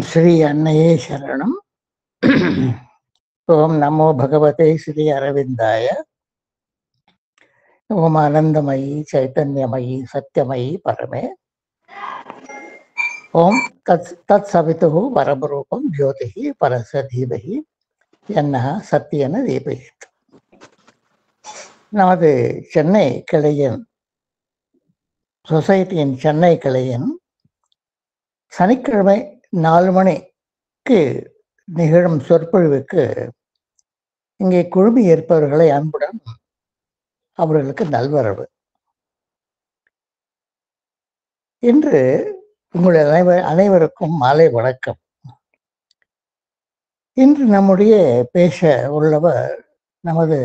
ஸ்ரீ அன்னையே சரணம். ஓம் நமோ பகவதே ஸ்ரீ அரவிந்தாய. ஓம் ஆனந்தமயி சைத்தன்யமயி சத்யமயி பரமே. ஓம் தத் சவிதுஹு பரமரூபம் ஜோதிஹி பரஸ்ய தீமஹி யன்னஹ சத்யேன தீபயேத். நமது சென்னை கிளையின் சொசைட்டியின் சென்னை கிளையின் சனிக்கிழமை 4 மணிக்கு நிகழும் சொற்பொழிவுக்கு இங்கே குழுமி இருப்பவர்களை அன்புடன் அவர்களுக்கு நல்வரவு. இன்று உங்கள் அனைவருக்கும் மாலை வணக்கம். இன்று நம்முடைய பேச உள்ளவர் நமது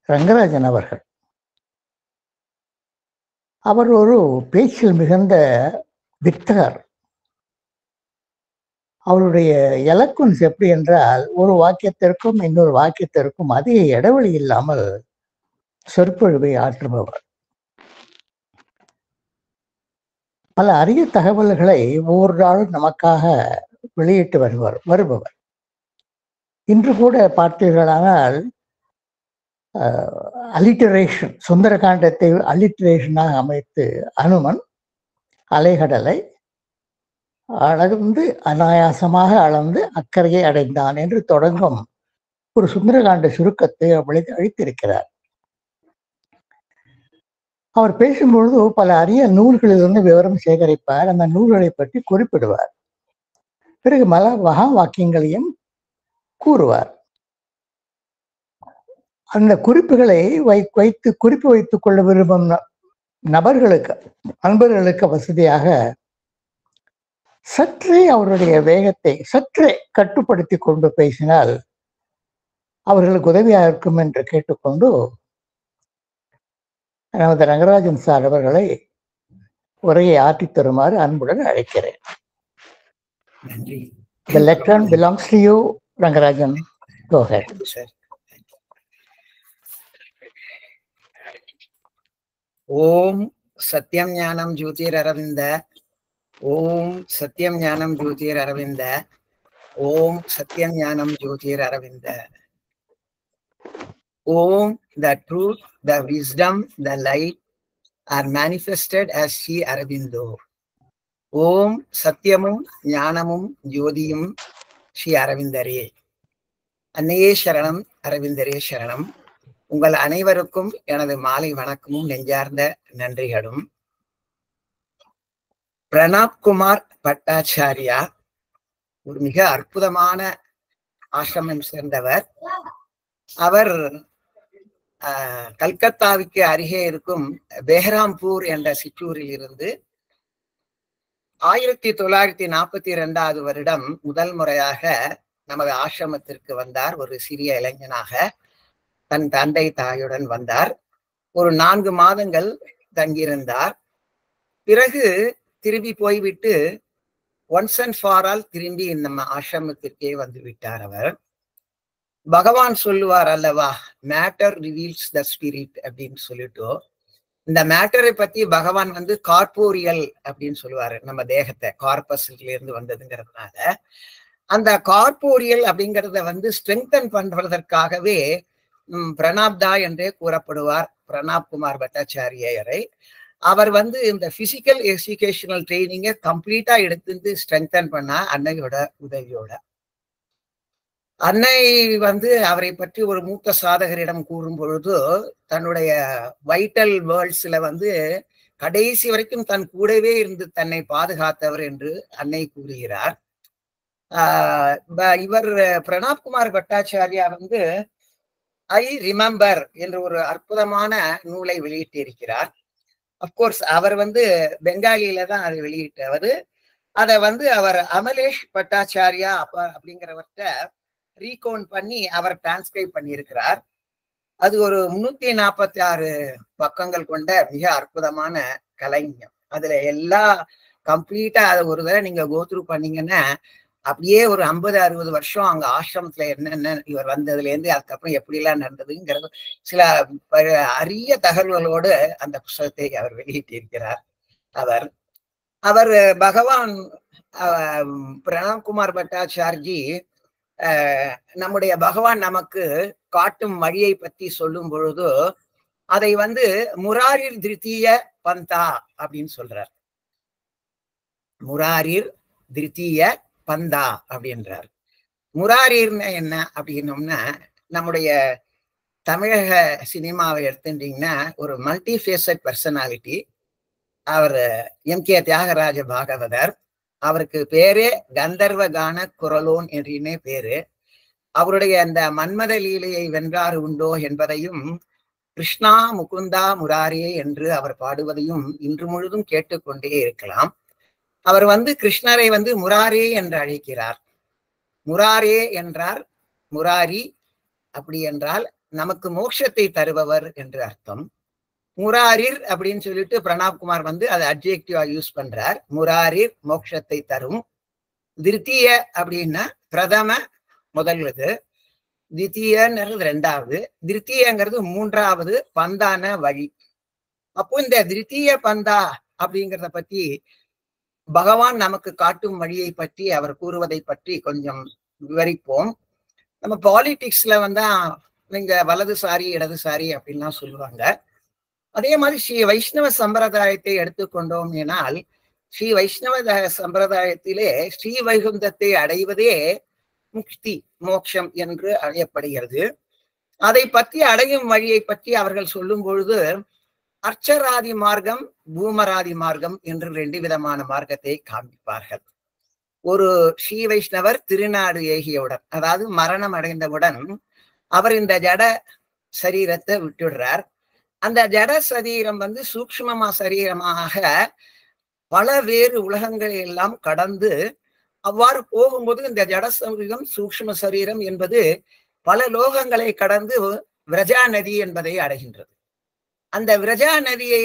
ரங்கராஜன் அவர்கள். அவர் ஒரு பேச்சில் மிகுந்த வித்தகர். அவருடைய எலக்குவன்ஸ் எப்படி என்றால், ஒரு வாக்கியத்திற்கும் இன்னொரு வாக்கியத்திற்கும் அதிக இடைவெளி இல்லாமல் சொற்பொழிவை ஆற்றுபவர். பல அரிய தகவல்களை ஒவ்வொரு நாளும் நமக்காக வெளியிட்டு வருபவர். இன்று கூட பார்த்தீர்களானால் அலிட்டரேஷன், சுந்தரகாண்டத்தை அலிட்டரேஷனாக அமைத்து அனுமன் அலைகடலை அளந்து அனாயாசமாக அளந்து அக்கறையை அடைந்தான் என்று தொடங்கும் ஒரு சுந்தரகாண்ட சுருக்கத்தை அளித்திருக்கிறார். அவர் பேசும்பொழுது பல அரிய நூல்களிலிருந்து விவரம் சேகரிப்பார். அந்த நூல்களை பற்றி குறிப்பிடுவார். பிறகு மகா வாக்கியங்களையும் கூறுவார். அந்த குறிப்புகளை குறிப்பு வைத்துக் கொள்ள விரும்பும் நபர்களுக்கு, அன்பர்களுக்கு வசதியாக சற்றே அவருடைய வேகத்தை சற்றே கட்டுப்படுத்தி கொண்டு பேசினால் அவர்களுக்கு உதவியாக இருக்கும் என்று கேட்டுக்கொண்டு நமது ரங்கராஜன் சார் அவர்களை உரையை ஆற்றித் தருமாறு அன்புடன் அழைக்கிறேன். நன்றி. The lectern belongs to you, Rangarajan. Go ahead. ஓம் சத்யம் ஞானம் ஜோதிர் அரவிந்த. ஓம் சத்யம் ஞானம் ஜோதிர் அரவிந்த. ஓம் சத்யம் ஞானம் ஜோதிர் அரவிந்த. ஓம் the truth, the wisdom, the light are manifested as Sri Aurobindo. ஓம் சத்தியமும் ஞானமும் ஜோதியும் ஸ்ரீ அரவிந்தரே. அன்னையே சரணம், அரவிந்தரே சரணம். உங்கள் அனைவருக்கும் எனது மாலை வணக்கமும் நெஞ்சார்ந்த நன்றிகளும். பிரணாப் குமார் பட்டாச்சாரியா ஒரு மிக அற்புதமான ஆசிரமம் சேர்ந்தவர். அவர் கல்கத்தாவுக்கு அருகே இருக்கும் பெஹ்ராம்பூர் என்ற சிற்றூரில் இருந்து 1942 வருடம் முதல் முறையாக நமது ஆசிரமத்திற்கு வந்தார். ஒரு சிறிய இளைஞனாக தன் தந்தை தாயுடன் வந்தார். ஒரு 4 மாதங்கள் தங்கியிருந்தார். பிறகு திரும்பி போய்விட்டு ஒன்ஸ் அண்ட் ஃபார் ஆல் திரும்பி நம்ம ஆசிரமத்திற்கே வந்து விட்டார். அவர் பகவான் சொல்லுவார் அல்லவா, மேட்டர் ரிவீல்ஸ் த ஸ்பிரிட் அப்படின்னு சொல்லிட்டு, இந்த மேட்டரை பத்தி பகவான் வந்து கார்போரியல் அப்படின்னு சொல்லுவாரு. நம்ம தேகத்தை கார்பஸ்ல இருந்து வந்ததுங்கிறதுனால அந்த கார்போரியல் அப்படிங்கிறத வந்து ஸ்ட்ரெங்தன் பண்றதற்காகவே பிரணாப்தா என்றே கூறப்படுவார் பிரணாப் குமார் பட்டாச்சாரியரை. அவர் வந்து இந்த பிசிக்கல் எஜுகேஷனல் ட்ரைனிங்கை கம்ப்ளீட்டா எடுத்து ஸ்ட்ரெங்தன் பண்ண அன்னையோட உதவியோட. அன்னை வந்து அவரை பற்றி ஒரு மூத்த சாதகரிடம் கூறும் பொழுது தன்னுடைய வைட்டல் வேர்ல்ட்ஸ்ல வந்து கடைசி வரைக்கும் தன் கூடவே இருந்து தன்னை பாதுகாத்தவர் என்று அன்னை கூறுகிறார். இவர் பிரணாப் குமார் பட்டாச்சாரியா வந்து ஐ ரிமெம்பர் என்ற ஒரு அற்புதமான நூலை வெளியிட்டிருக்கிறார். அப்கோர்ஸ் அவர் வந்து பெங்காலியில தான் அதை வெளியிட்டவர். அதை வந்து அவர் அமலேஷ் பட்டாச்சாரியா அப்படிங்கிறவர்கிட்ட ரீகவுண்ட் பண்ணி அவர் டிரான்ஸ்கிரைப் பண்ணியிருக்கிறார். அது ஒரு 346 பக்கங்கள் கொண்ட மிக அற்புதமான கலைஞம். அதுல எல்லா கம்ப்ளீட்டா அதை ஒரு தடவை நீங்க கோத்ரூ பண்ணீங்கன்னா அப்படியே ஒரு 50-60 வருஷம் அங்க ஆசிரமத்துல என்னென்ன இவர் வந்ததுல இருந்து அதுக்கப்புறம் எப்படி எல்லாம் நடந்ததுங்கிறது சில அரிய தகவல்களோடு அந்த புத்தகத்தை அவர் வெளியிட்டிருக்கிறார். அவர் அவர் பகவான் பிரணவ்குமார் பட்டாச்சார்ஜி நம்முடைய பகவான் நமக்கு காட்டும் வழியை பற்றி சொல்லும் பொழுது அதை முராரிர் திருத்தீய பந்தா அப்படின்னு சொல்றார். முராரிர் திருத்தீய பந்தா அப்படின்றார். முராரிர்னா என்ன அப்படின்னோம்னா, நம்முடைய தமிழக சினிமாவை எடுத்துட்டீங்கன்னா ஒரு மல்டிஃபேசட் பர்சனாலிட்டி. அவர் எம்.கே. தியாகராஜ பாகவதர். அவருக்கு பேரே கந்தர்வ கான குரலோன் என்றே பேரு. அவருடைய அந்த மன்மத லீலையை வென்றாறு உண்டோ என்பதையும், கிருஷ்ணா முகுந்தா முராரே என்று அவர் பாடுவதையும் இன்று முழுதும் கேட்டுக்கொண்டே இருக்கலாம். அவர் கிருஷ்ணரை முராரே என்று அழைக்கிறார். முராரே என்றார். முராரி அப்படி என்றால் நமக்கு மோட்சத்தை தருபவர் என்று அர்த்தம். முராரிர் அப்படின்னு சொல்லிட்டு பிரணவ்குமார் அது அட்ஜெக்டிவா யூஸ் பண்றார். முராரிர் மோட்சத்தை தரும். திருத்தீய அப்படின்னா பிரதம முதல்வது, தித்தீயங்கிறது ரெண்டாவது, திருத்தீயங்கிறது மூன்றாவது பந்தான வழி. அப்போ இந்த திருத்தீய பந்தா அப்படிங்கிறத பத்தி பகவான் நமக்கு காட்டும் வழியை பற்றி அவர் கூறுவதை பற்றி கொஞ்சம் விவரிப்போம். நம்ம பாலிடிக்ஸ்ல நீங்க வலதுசாரி இடதுசாரி அப்படின்லாம் சொல்லுவாங்க. அதே மாதிரி ஸ்ரீ வைஷ்ணவ சம்பிரதாயத்தை எடுத்துக்கொண்டோம் எனால், ஸ்ரீ வைஷ்ணவ சம்பிரதாயத்திலே ஸ்ரீ வைகுந்தத்தை அடைவதே முக்தி மோட்சம் என்று அறியப்படுகிறது. அதை பற்றி அடையும் வழியை பற்றி அவர்கள் சொல்லும் பொழுது அர்ச்சராதி மார்க்கம், பூமராதி மார்க்கம் என்று 2 விதமான மார்க்கத்தை காண்பிப்பார்கள். ஒரு ஸ்ரீ வைஷ்ணவர் திருநாடு ஏகியவுடன், அதாவது மரணம் அடைந்தவுடன் அவர் இந்த ஜட சரீரத்தை விட்டுடுறார். அந்த ஜட சரீரம் சூக்ஷ்மமா சரீரமாக பல வேறு உலகங்களை எல்லாம் கடந்து அவ்வாறு போகும்போது இந்த ஜட சரீரம் சூக்ஷ்ம சரீரம் என்பது பல லோகங்களை கடந்து விரஜா நதி என்பதை அடைகின்றது. அந்த விரஜா நதியை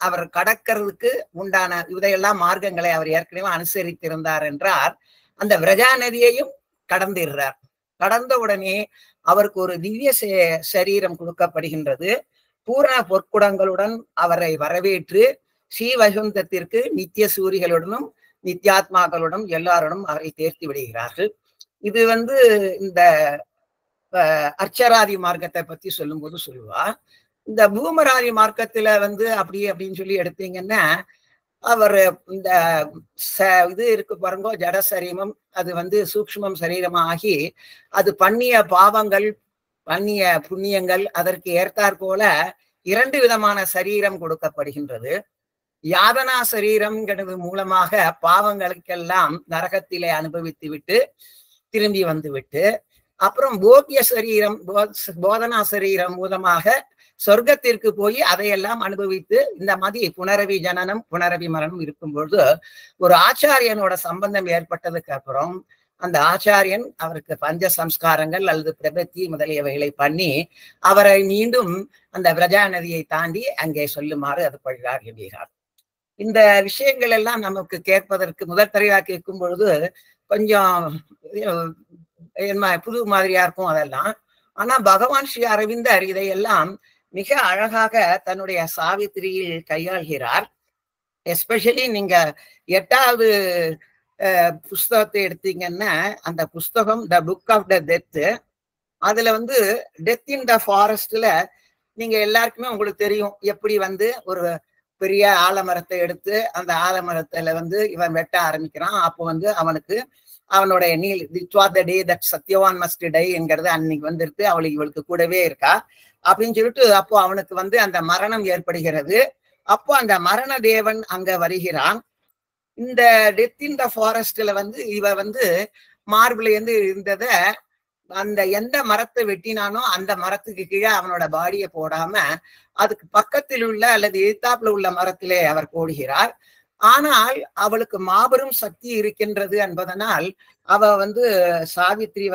அவர் கடக்கிறதுக்கு உண்டான இதையெல்லாம் மார்க்கங்களை அவர் ஏற்கனவே அனுசரித்திருந்தார் என்றார். அந்த விரஜா நதியையும் கடந்துடுறார். கடந்த உடனே அவருக்கு ஒரு திவ்ய சரீரம் கொடுக்கப்படுகின்றது. பூரண பொற்குடங்களுடன் அவரை வரவேற்று ஸ்ரீ வைகுந்தத்திற்கு நித்திய சூரிகளுடனும் நித்யாத்மாக்களுடன் எல்லாருடன் அவரை தேர்த்தி விடுகிறார்கள். இது இந்த அர்ச்சராதி மார்க்கத்தை பத்தி சொல்லும் போது சொல்லுவா. இந்த பூமராதி மார்க்கத்துல அப்படின்னு சொல்லி எடுத்தீங்கன்னா, அவர் இந்த இது இருக்கு பாருங்க, ஜட சரீரம், அது சூக்ஷ்மம் சரீரமாகி அது பண்ணிய பாவங்கள் பண்ணிய புண்ணியங்கள் அதற்கு ஏற்றாற் போல 2 விதமான சரீரம் கொடுக்கப்படுகின்றது. யாதனா சரீரம்ங்கிறது மூலமாக பாவங்களுக்கெல்லாம் நரகத்திலே அனுபவித்து விட்டு திரும்பி விட்டு, அப்புறம் போக்கிய சரீரம், போதனா சரீரம் மூலமாக சொர்க்கத்திற்கு போய் அதையெல்லாம் அனுபவித்து இந்த மாதிரி புனரவி ஜனனம் புனரவி மரணம் இருக்கும்பொழுது ஒரு ஆச்சாரியனோட சம்பந்தம் ஏற்பட்டதுக்கு அப்புறம் அந்த ஆச்சாரியன் அவருக்கு பஞ்ச சம்ஸ்காரங்கள் அல்லது பிரபத்தி முதலியவைகளை பண்ணி அவரை மீண்டும் அந்த விரஜா நதியை தாண்டி அங்கே சொல்லுமாறு அது பழிகிறார். இந்த விஷயங்கள் எல்லாம் நமக்கு கேட்பதற்கு முதல் தடவையா கேட்கும் பொழுது கொஞ்சம் புது மாதிரியா இருக்கும் அதெல்லாம். ஆனா பகவான் ஸ்ரீ அரவிந்தர் இதையெல்லாம் மிக அழகாக தன்னுடைய சாவித்திரியில் கையாள்கிறார். எஸ்பெஷலி நீங்க 8வது புஸ்தகத்தை எடுத்தீங்கன்னா, அந்த புஸ்தகம் the book of the death, அதுல டெத் இன் த ஃபாரஸ்ட்ல நீங்க எல்லாருக்குமே உங்களுக்கு தெரியும் எப்படி ஒரு பெரிய ஆலமரத்தை எடுத்து அந்த ஆலமரத்துல இவன் வெட்ட ஆரம்பிக்கிறான். அப்போ அவனுக்கு அவனுடைய day that Satyavan must die என்கிறது அன்னைக்கு வந்துருக்கு, அவளுக்கு இவளுக்கு கூடவே இருக்கா அப்படின்னு சொல்லிட்டு அப்போ அவனுக்கு அந்த மரணம் ஏற்படுகிறது. அப்போ அந்த மரண தேவன் அங்க வருகிறான். இந்த டெத் இன் த ஃபாரஸ்ட்ல இவ மார்பிள் இருந்தத அந்த எந்த மரத்தை வெட்டினானோ அந்த மரத்துக்கு கீழே அவனோட பாடியை போடாம அதுக்கு பக்கத்தில் உள்ள அல்லது எதிர்த்தாப்புல உள்ள மரத்திலே அவர் போடுகிறார். ஆனால் அவளுக்கு மாபெரும் சக்தி இருக்கின்றது என்பதனால் அவ சாவித்ரி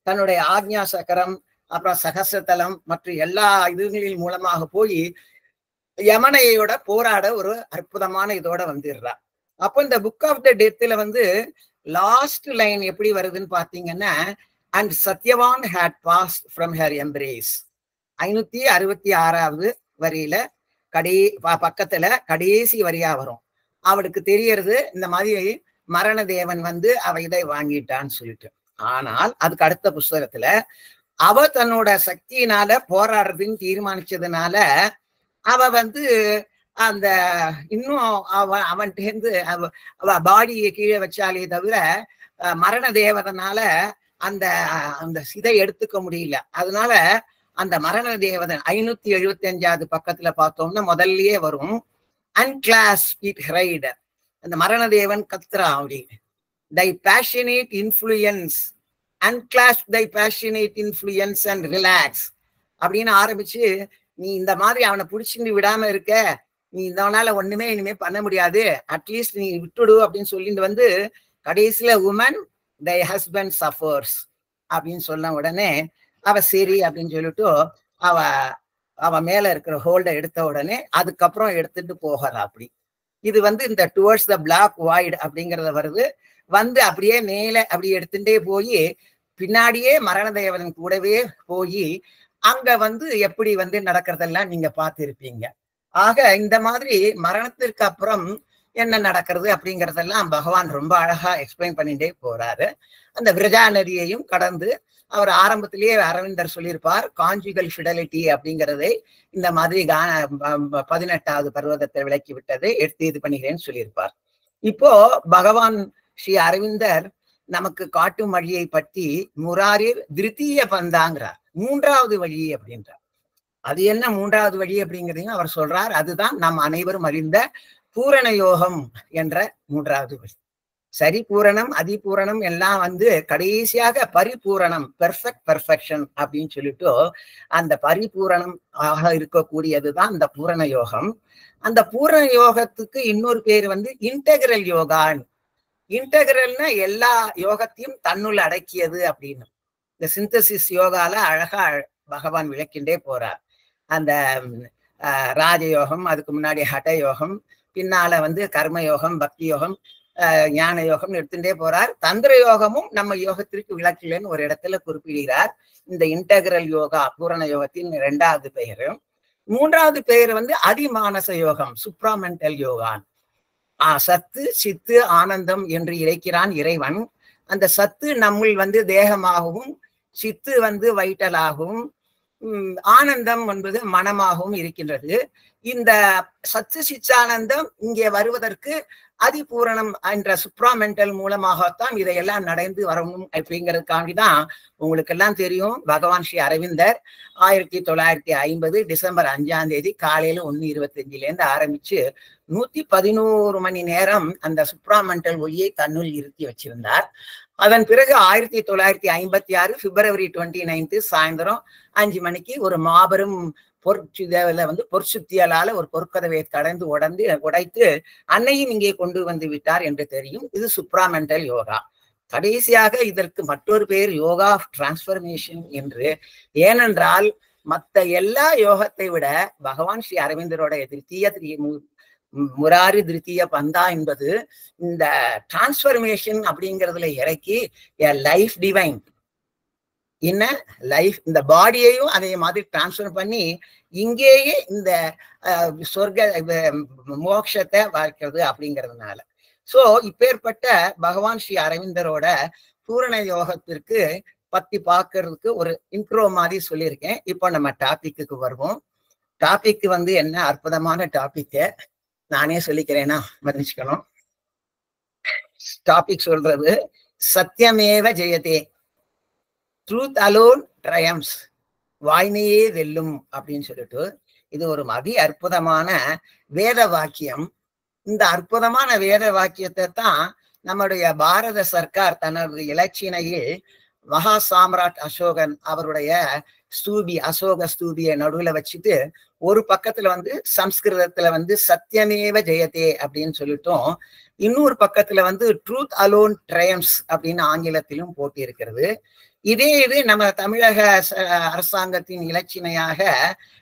தன்னுடைய ஆக்ஞா சக்கரம் அப்புறம் சகசத்தலம் மற்ற எல்லா இதுகளின் மூலமாக போய் யமனையோட போராட ஒரு அற்புதமான இதோட வந்துடுறா. அப்போ இந்த புக் ஆஃப் த டெத்ல லாஸ்ட் லைன் எப்படி வருதுன்னு பாத்தீங்கன்னா, and Satyavan had passed from her embrace, 566வது வரியில பக்கத்துல கடைசி வரியா வரும். அவளுக்கு தெரியறது இந்த மாதிரி மரண தேவன் வந்து அவ இதை வாங்கிட்டான்னு சொல்லிட்டு. ஆனால் அதுக்கு அடுத்த புஸ்தகத்துல அவ தன்னோட சக்தியினால போராடுறதுன்னு தீர்மானிச்சதுனால அவ வந்து அந்த இன்னும் அவன்கிட்ட இருந்து அவ பாடியை கீழே வச்சாலே தவிர மரண தேவதனால அந்த அந்த சிதை எடுத்துக்க முடியல. அதனால அந்த மரண தேவதன் 575வது பக்கத்துல பார்த்தோம்னா முதல்லயே வரும், unclasp it hide. அந்த மரண தேவன் கத்துறா அப்படி, thy passionate influence, unclasp thy passionate influence and relax அப்படின்னு ஆரம்பிச்சு, நீ இந்த மாதிரி அவனை பிடிச்சிட்டு விடாம இருக்க, நீ இந்தவனால ஒண்ணுமே இனிமே பண்ண முடியாது, அட்லீஸ்ட் நீ விட்டுடு அப்படின்னு சொல்லிட்டு வந்து கடைசியில உமன் தை ஹஸ்பண்ட் சஃபர்ஸ் அப்படின்னு சொன்ன உடனே அவ சரி அப்படின்னு சொல்லிட்டு அவ மேல இருக்கிற ஹோல்டை எடுத்த உடனே அதுக்கப்புறம் எடுத்துட்டு போகிறா. அப்படி இது வந்து இந்த டுவர்ட்ஸ் த பிளாக் வாய்ட் அப்படிங்கறத வருது. வந்து அப்படியே மேல அப்படியே எடுத்துட்டே போய் பின்னாடியே மரண தேவதன் கூடவே போய் அங்க வந்து எப்படி வந்து நடக்கிறதெல்லாம் நீங்க பார்த்திருப்பீங்க. ஆக இந்த மாதிரி மரணத்திற்கு அப்புறம் என்ன நடக்கிறது அப்படிங்கறதெல்லாம் பகவான் ரொம்ப அழகா எக்ஸ்பிளைன் பண்ணிட்டே போறாரு. அந்த விரஜா நதியையும் கடந்து அவர் ஆரம்பத்திலேயே அரவிந்தர் சொல்லியிருப்பார், கான்ஜுகல் ஃபிடலிட்டி அப்படிங்கிறதை இந்த மாதிரி 18வது பர்வதத்தை விளக்கி விட்டதை எடுத்து இது பண்ணுகிறேன்னு சொல்லியிருப்பார். இப்போ பகவான் ஸ்ரீ அரவிந்தர் நமக்கு காட்டும் வழியை பற்றி முராரிர் திருத்தீய பந்தாங்கிறார், 3வது வழி அப்படின்றார். அது என்ன 3வது வழி அப்படிங்கிறதையும் அவர் சொல்றார். அதுதான் நாம் அனைவரும் அறிந்த பூரண யோகம் என்ற 3வது வழி. சரி பூரணம் அதிபூரணம் எல்லாம் வந்து கடைசியாக பரிபூரணம், பெர்ஃபெக்ஷன் அப்படின்னு சொல்லிட்டு அந்த பரிபூரணம் ஆக இருக்கக்கூடியதுதான் இந்த பூரண யோகம். அந்த பூரண யோகத்துக்கு இன்னொரு பேர் வந்து இன்டெகிரல் யோகா. இன்டெகிரல்னா எல்லா யோகத்தையும் தன்னுள் அடக்கியது அப்படின்னு இந்த சிந்தசிஸ் யோகால அழகா பகவான் விளக்கின்றே போறார். அந்த ராஜயோகம், அதுக்கு முன்னாடி ஹட யோகம், பின்னால வந்து கர்மயோகம், பக்தி யோகம், ஞான யோகம் எடுத்துட்டே போறார். தந்திர யோகமும் நம்ம யோகத்திற்கு விளக்கலன்னு ஒரு இடத்துல குறிப்பிடுகிறார். இந்த இன்டெகிரல் யோகா பூரண யோகத்தின் 2வது பெயர். 3வது பெயர் வந்து அதிமானச யோகம், சுப்ராமெண்டல் யோகான். சத்து சித்து ஆனந்தம் என்று இறைக்கிறான் இறைவன். அந்த சத்து நம்முள் வந்து தேகமாகவும், சித்து வந்து வைட்டலாகவும், ஆனந்தம் என்பது மனமாகவும் இருக்கின்றது. இந்த சத்து சிச்சானந்தம் இங்கே வருவதற்கு அதிபூரணம் என்ற சுப்ராமெண்டல் மூலமாகத்தான் இதையெல்லாம் நடந்து வரணும் அப்படிங்கிறதுக்காண்டிதான் உங்களுக்கு எல்லாம் தெரியும், பகவான் ஸ்ரீ அரவிந்தர் 1950 டிசம்பர் 5ஆம் தேதி காலையில 1:25 ஆரம்பிச்சு 111 மணி நேரம் அந்த சுப்ராமெண்டல் ஒளியை தன்னுள் இருத்தி வச்சிருந்தார். அதன் பிறகு 1956 பிப்ரவரி 29 சாயந்தரம் 5 மணிக்கு ஒரு மாபெரும் பொற்சுத்தியலால ஒரு பொற்கதவையை கடந்து உடைத்து அன்னையும் இங்கே கொண்டு வந்து விட்டார் என்று தெரியும். இது சுப்ராமெண்டல் யோகா. கடைசியாக இதற்கு மற்றொரு பெயர் யோகா ஆஃப் டிரான்ஸ்பர்மேஷன் என்று. ஏனென்றால் மற்ற எல்லா யோகத்தை விட பகவான் ஸ்ரீ அரவிந்தரோட முராரி திருத்தீய பந்தா என்பது இந்த டிரான்ஸ்பர்மேஷன் அப்படிங்கிறதுல இறக்கி லைஃப் டிவைன் என்ன லைஃப், இந்த பாடியையும் அதே மாதிரி டிரான்ஸ்பர் பண்ணி இங்கேயே இந்த சொர்க்க மோட்சத்தை வாழ்க்கிறது அப்படிங்கிறதுனால. சோ இப்பேற்பட்ட பகவான் ஸ்ரீ அரவிந்தரோட பூரண யோகத்திற்கு பத்தி பார்க்கறதுக்கு ஒரு இன்ட்ரோ மாதிரி சொல்லியிருக்கேன். இப்போ நம்ம டாபிக்கு வருவோம். டாபிக் வந்து என்ன அற்புதமான டாபிக், நானே சொல்லிக்கிறேன்னா மன்னிச்சுக்கணும். டாபிக் சொல்றது சத்தியமேவ ஜெயதே, ட்ரூத் அலோன் ட்ரையம்ஸ், வாய்மையே வெல்லும் அப்படின்னு சொல்லிட்டு இது ஒரு அற்புதமான வேத வாக்கியம். இந்த அற்புதமான வேத வாக்கியத்தை தான் நம்முடைய பாரத சர்க்கார் தனது இலச்சினையில் மகா சாம்ராட் அசோகன் அவருடைய ஸ்தூபி, அசோக ஸ்தூபியை நடுவுல வச்சுட்டு ஒரு பக்கத்துல வந்து சம்ஸ்கிருதத்துல வந்து சத்தியமேவ ஜெயதே அப்படின்னு சொல்லிட்டோம், இன்னொரு பக்கத்துல வந்து ட்ரூத் அலோன் ட்ரையம்ஸ் அப்படின்னு ஆங்கிலத்திலும் போட்டி இருக்கிறது. இதே இது நம்ம தமிழக அரசாங்கத்தின் இலச்சினையாக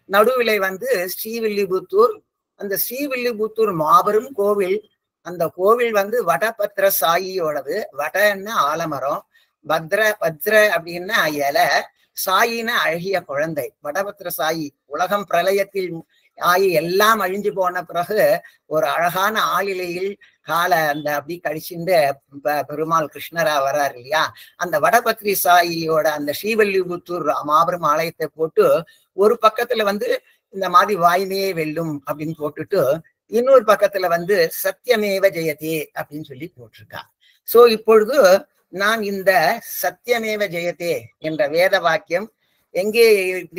நடுவிலை வந்து ஸ்ரீவில்லிபுத்தூர். அந்த ஸ்ரீவில்லிபுத்தூர் மாபெரும் கோவில். அந்த கோவில் வந்து வடபத்ர சாயியோடது. வடன்னா ஆலமரம், பத்ர அப்படின்னா இலை, சாயின அழகிய குழந்தை. வடபத்ர சாயி உலகம் பிரளயத்தில் ஆகி எல்லாம் அழிஞ்சு போன பிறகு ஒரு அழகான ஆளிலையில் காலை அந்த அப்படி கழிச்சுட்டு பெருமாள் கிருஷ்ணரா வர்றாரு இல்லையா, அந்த வடபத்ரி சாயியோட அந்த ஸ்ரீவல்லிபுத்தூர் மாபெரும் ஆலயத்தை போட்டு ஒரு பக்கத்துல இந்த மாதிரி வாய்மையே வெல்லும் அப்படின்னு போட்டுட்டு இன்னொரு பக்கத்துல சத்தியமேவ ஜெயதே அப்படின்னு சொல்லி போட்டிருக்கா. சோ இப்பொழுது நான் இந்த சத்தியமேவ ஜெயதே என்ற வேத வாக்கியம் எங்கே